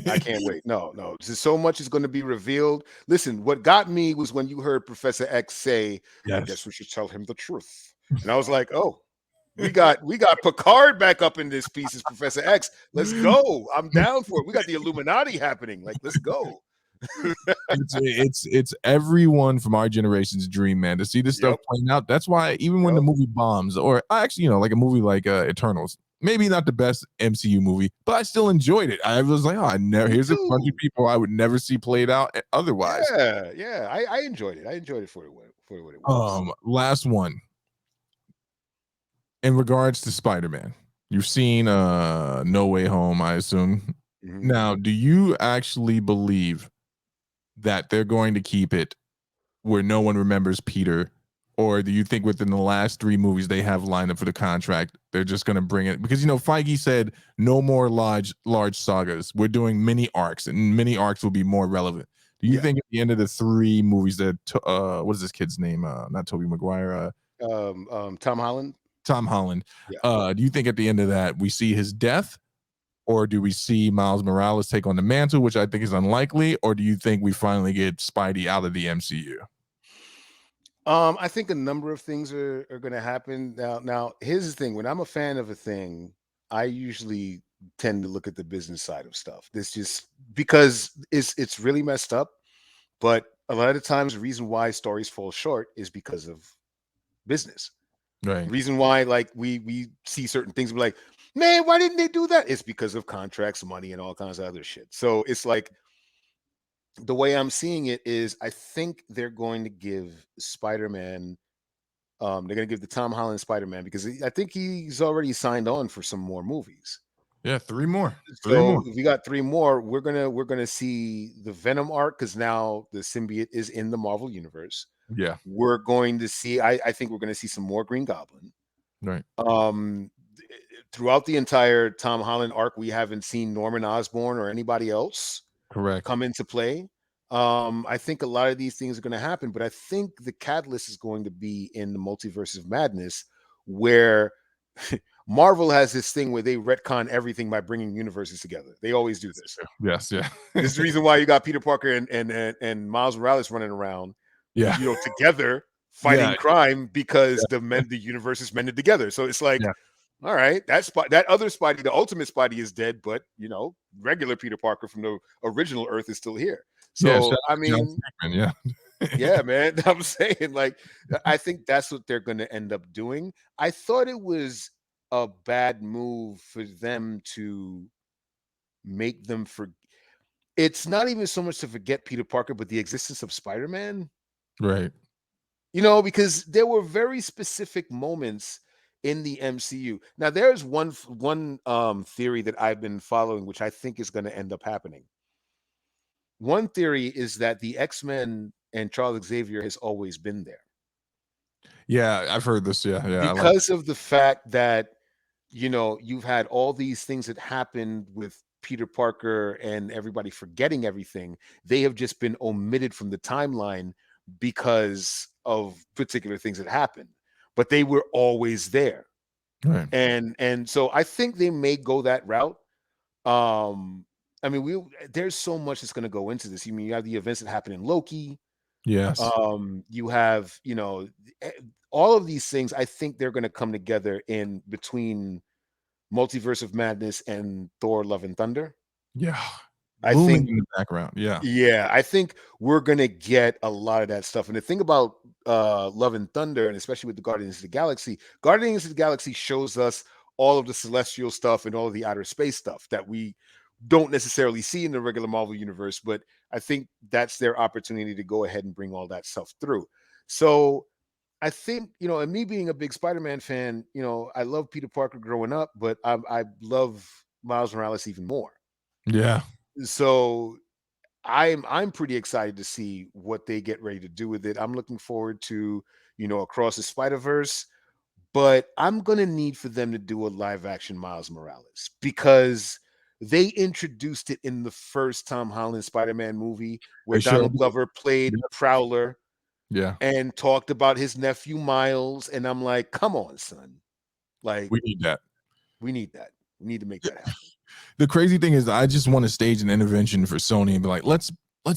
I can't wait. No. So much is going to be revealed. Listen, what got me was when you heard Professor X say, yes. I guess we should tell him the truth. And I was like, oh, we got Picard back up in this piece as Professor X. Let's go. I'm down for it. We got the Illuminati happening. Like, let's go. it's everyone from our generation's dream, man, to see this stuff playing out. That's why even when the movie bombs, or actually, like a movie like Eternals, maybe not the best MCU movie, but I still enjoyed it. I was like, here's a bunch of people I would never see played out otherwise. Yeah. I enjoyed it. I enjoyed it for what it was. Last one. In regards to Spider-Man, you've seen No Way Home, I assume. Mm-hmm. Now, do you actually believe that they're going to keep it where no one remembers Peter, or do you think within the last 3 movies they have lined up for the contract, they're just going to bring it? Because Feige said no more large sagas. We're doing mini arcs, and mini arcs will be more relevant. Do you think at the end of the 3 movies that what is this kid's name? Not Tobey Maguire, Tom Holland. Tom Holland. Yeah. Do you think at the end of that we see his death, or do we see Miles Morales take on the mantle, which I think is unlikely, or do you think we finally get Spidey out of the MCU? I think a number of things are going to happen. Now, here's the thing: when I'm a fan of a thing, I usually tend to look at the business side of stuff. This just because it's really messed up, but a lot of the times the reason why stories fall short is because of business. Right. The reason why, like, we see certain things, we're like, man, why didn't they do that? It's because of contracts, money, and all kinds of other shit. So it's like the way I'm seeing it is I think they're going to give Spider-Man, they're going to give the Tom Holland Spider-Man because I think he's already signed on for some more movies. Yeah, 3 more. 3 So more. if we got 3 more, we're gonna see the Venom arc because now the symbiote is in the Marvel universe. Yeah. We're going to see, I think we're gonna see some more Green Goblin. Right. Throughout the entire Tom Holland arc, we haven't seen Norman Osborn or anybody else Correct. come into play. I think a lot of these things are going to happen, but I think the catalyst is going to be in the Multiverse of Madness, where Marvel has this thing where they retcon everything by bringing universes together. They always do this. Yes, yeah. This is the reason why you got Peter Parker and Miles Morales running around, Yeah. together fighting crime because the universe is mended together. So it's like, all right, that other Spidey, the Ultimate Spidey, is dead, but regular Peter Parker from the original Earth is still here. So I mean, yeah, man, I'm saying, like, I think that's what they're going to end up doing. I thought it was a bad move for them to make them forget. It's not even so much to forget Peter Parker, but the existence of Spider-Man. Right. Because there were very specific moments in the MCU. Now, there's one theory that I've been following, which I think is going to end up happening. One theory is that the X-Men and Charles Xavier has always been there. Yeah, I've heard this. Yeah. Because of the fact that, you've had all these things that happened with Peter Parker and everybody forgetting everything. They have just been omitted from the timeline because of particular things that happened, but they were always there. Right. And so I think they may go that route. I mean, there's so much that's going to go into this. You have the events that happen in Loki. Yes. You have, all of these things. I think they're going to come together in between Multiverse of Madness and Thor: Love and Thunder. Yeah. I Looming think in the background. Yeah. Yeah, I think we're gonna get a lot of that stuff. And the thing about Love and Thunder, and especially with the Guardians of the Galaxy shows us all of the celestial stuff and all of the outer space stuff that we don't necessarily see in the regular Marvel universe. But I think that's their opportunity to go ahead and bring all that stuff through. So I think, and me being a big Spider-Man fan, I love Peter Parker growing up, but I love Miles Morales even more. Yeah. So I'm pretty excited to see what they get ready to do with it. I'm looking forward to, Across the Spider-Verse, but I'm going to need for them to do a live action Miles Morales because they introduced it in the first Tom Holland Spider-Man movie where Donald Glover played Prowler. Yeah. And talked about his nephew Miles. And I'm like, come on, son. Like, we need that. We need to make that happen. The crazy thing is I just want to stage an intervention for Sony and be like, let's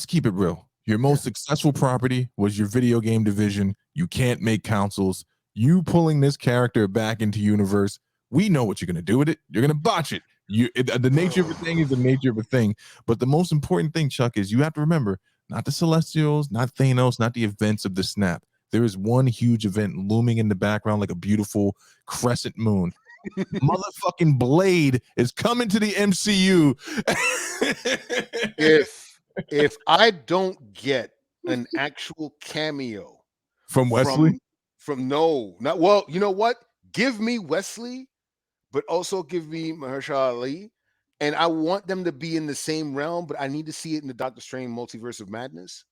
keep it real. Your most successful property was your video game division. You can't make consoles. You pulling this character back into universe, we know what you're going to do with it. You're going to botch it. The nature of a thing is the nature of a thing. But the most important thing, Chuck, is you have to remember, not the Celestials, not Thanos, not the events of the snap. There is one huge event looming in the background like a beautiful crescent moon. Motherfucking Blade is coming to the MCU. If I don't get an actual cameo from Wesley, you know what? Give me Wesley, but also give me Mahershala Ali, and I want them to be in the same realm. But I need to see it in the Doctor Strange Multiverse of Madness.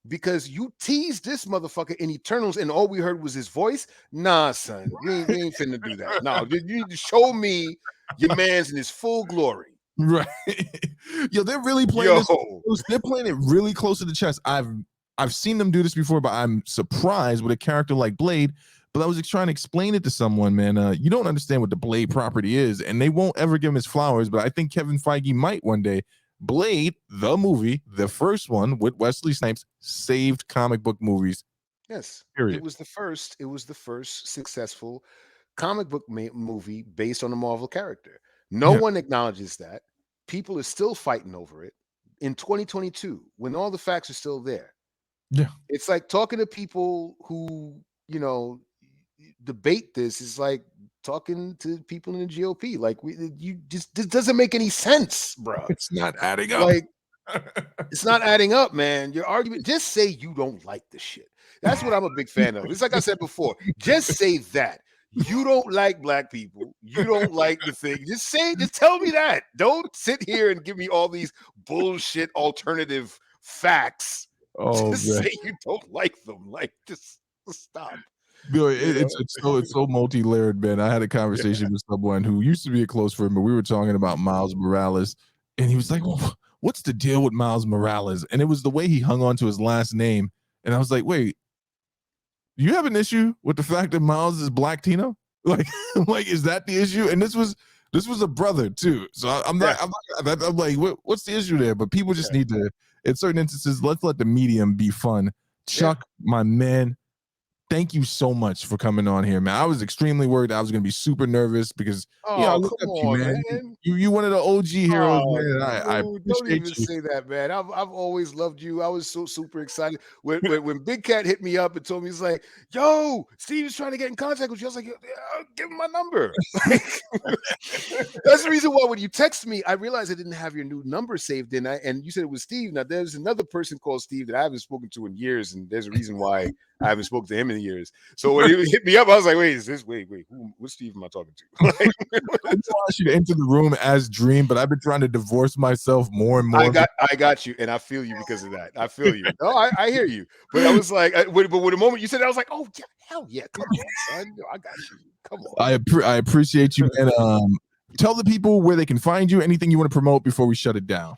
Because you teased this motherfucker in Eternals and all we heard was his voice. Nah, son, we ain't finna do that. No, you need to show me your man's in his full glory. Right. Yo, they're really playing this. Yo, They're playing it really close to the chest. I've seen them do this before, but I'm surprised with a character like Blade. But I was trying to explain it to someone, man. You don't understand what the Blade property is, and they won't ever give him his flowers. But I think Kevin Feige might one day. Blade, the movie, the first one with Wesley Snipes, saved comic book movies. yes, Period. it was the first. It was the first successful comic book movie based on a Marvel character. No Yeah. one acknowledges that. People are still fighting over it in 2022 when all the facts are still there. Yeah. It's like talking to people who, debate this is like talking to people in the GOP. Like you just this doesn't make any sense, bro. It's not adding up. Like it's not adding up, man. Your argument, just say you don't like the shit. That's what I'm a big fan of. It's like I said before, just say that. You don't like black people. You don't like the thing. Just tell me that. Don't sit here and give me all these bullshit alternative facts. Oh, Just man. say you don't like them. Like, just stop. Yo, it's so multi-layered, man. I had a conversation with someone who used to be a close friend, but we were talking about Miles Morales, and he was like, "Well, what's the deal with Miles Morales?" And it was the way he hung on to his last name, and I was like, "Wait, you have an issue with the fact that Miles is Black Tino? Like, is that the issue?" And this was a brother too, so I'm like, what's the issue there? But people just need to, in certain instances, let's let the medium be fun. Chuck, my man. Thank you so much for coming on here, man. I was extremely worried. I was going to be super nervous because I look up to you, man. You one of the OG heroes, man. I Dude, appreciate don't even you. say that, man. I've always loved you. I was so super excited when Big Cat hit me up and told me, he's like, "Yo, Steve's trying to get in contact with you." I was like, "Yeah, give him my number." That's the reason why when you text me, I realized I didn't have your new number saved in. And you said it was Steve. Now there's another person called Steve that I haven't spoken to in years, and there's a reason why I haven't spoken to him in years. So when he hit me up, I was like, wait, what Steve am I talking to? Like, I just want you to enter the room as Dream, but I've been trying to divorce myself more and more. I got you, and I feel you because of that. I feel you. No, I hear you. But I was like, but with the moment you said that, I was like, oh yeah, hell yeah, come on, son. I got you. Come on. I appreciate you, and tell the people where they can find you. Anything you want to promote before we shut it down.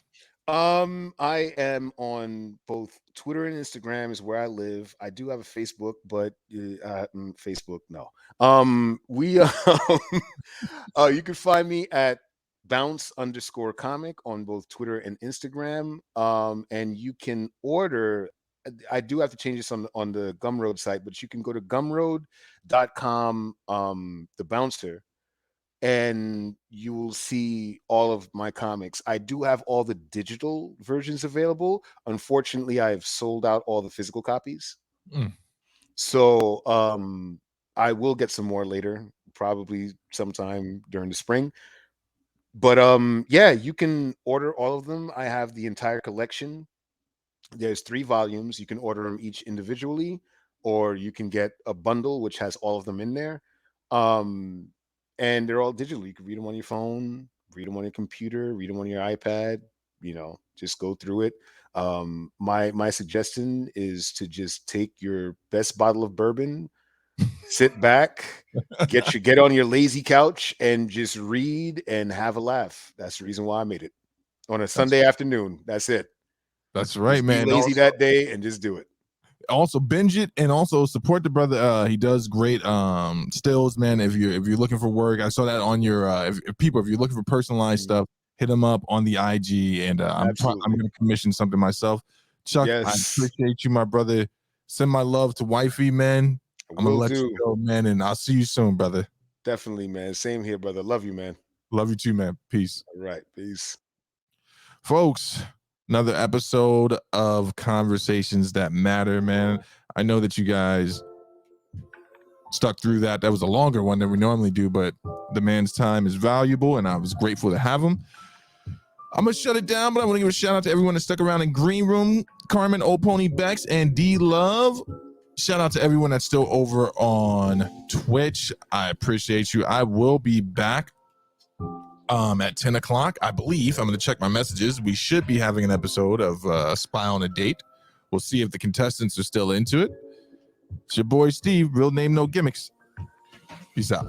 I am on both Twitter and Instagram is where I live. I do have a Facebook, but Facebook, no. You can find me at bounce_comic on both Twitter and Instagram. And you can order. I do have to change this on the Gumroad site, but you can go to gumroad.com, the bouncer, and you will see all of my comics. I do have all the digital versions available. Unfortunately, I've sold out all the physical copies. So I will get some more later, probably sometime during the spring. But yeah, you can order all of them. I have the entire collection. There's 3 volumes. You can order them each individually, or you can get a bundle which has all of them in there. And they're all digital. You can read them on your phone, read them on your computer, read them on your iPad, just go through it. My suggestion is to just take your best bottle of bourbon, sit back, get on your lazy couch and just read and have a laugh. That's the reason why I made it on a Sunday afternoon. That's it. That's right, just man. Be lazy that day and just do it. Also binge it and also support the brother. He does great stills, man. If you're looking for work, I saw that on your if you're looking for personalized stuff, hit him up on the IG, and I'm gonna commission something myself. Chuck, I appreciate you, my brother. Send my love to wifey, man. I'm gonna let you go, man, and I'll see you soon, brother. Definitely, man. Same here, brother. Love you, man. Love you too, man. Peace. All right, peace, folks. Another episode of Conversations That Matter, man. I know that you guys stuck through that. That was a longer one than we normally do, but the man's time is valuable, and I was grateful to have him. I'm going to shut it down, but I want to give a shout out to everyone that stuck around in Green Room, Carmen, Old Pony Bex, and D-Love. Shout out to everyone that's still over on Twitch. I appreciate you. I will be back at 10 o'clock, I believe. I'm going to check my messages. We should be having an episode of Spy on a Date. We'll see if the contestants are still into it. It's your boy Steve, real name, no gimmicks. Peace out.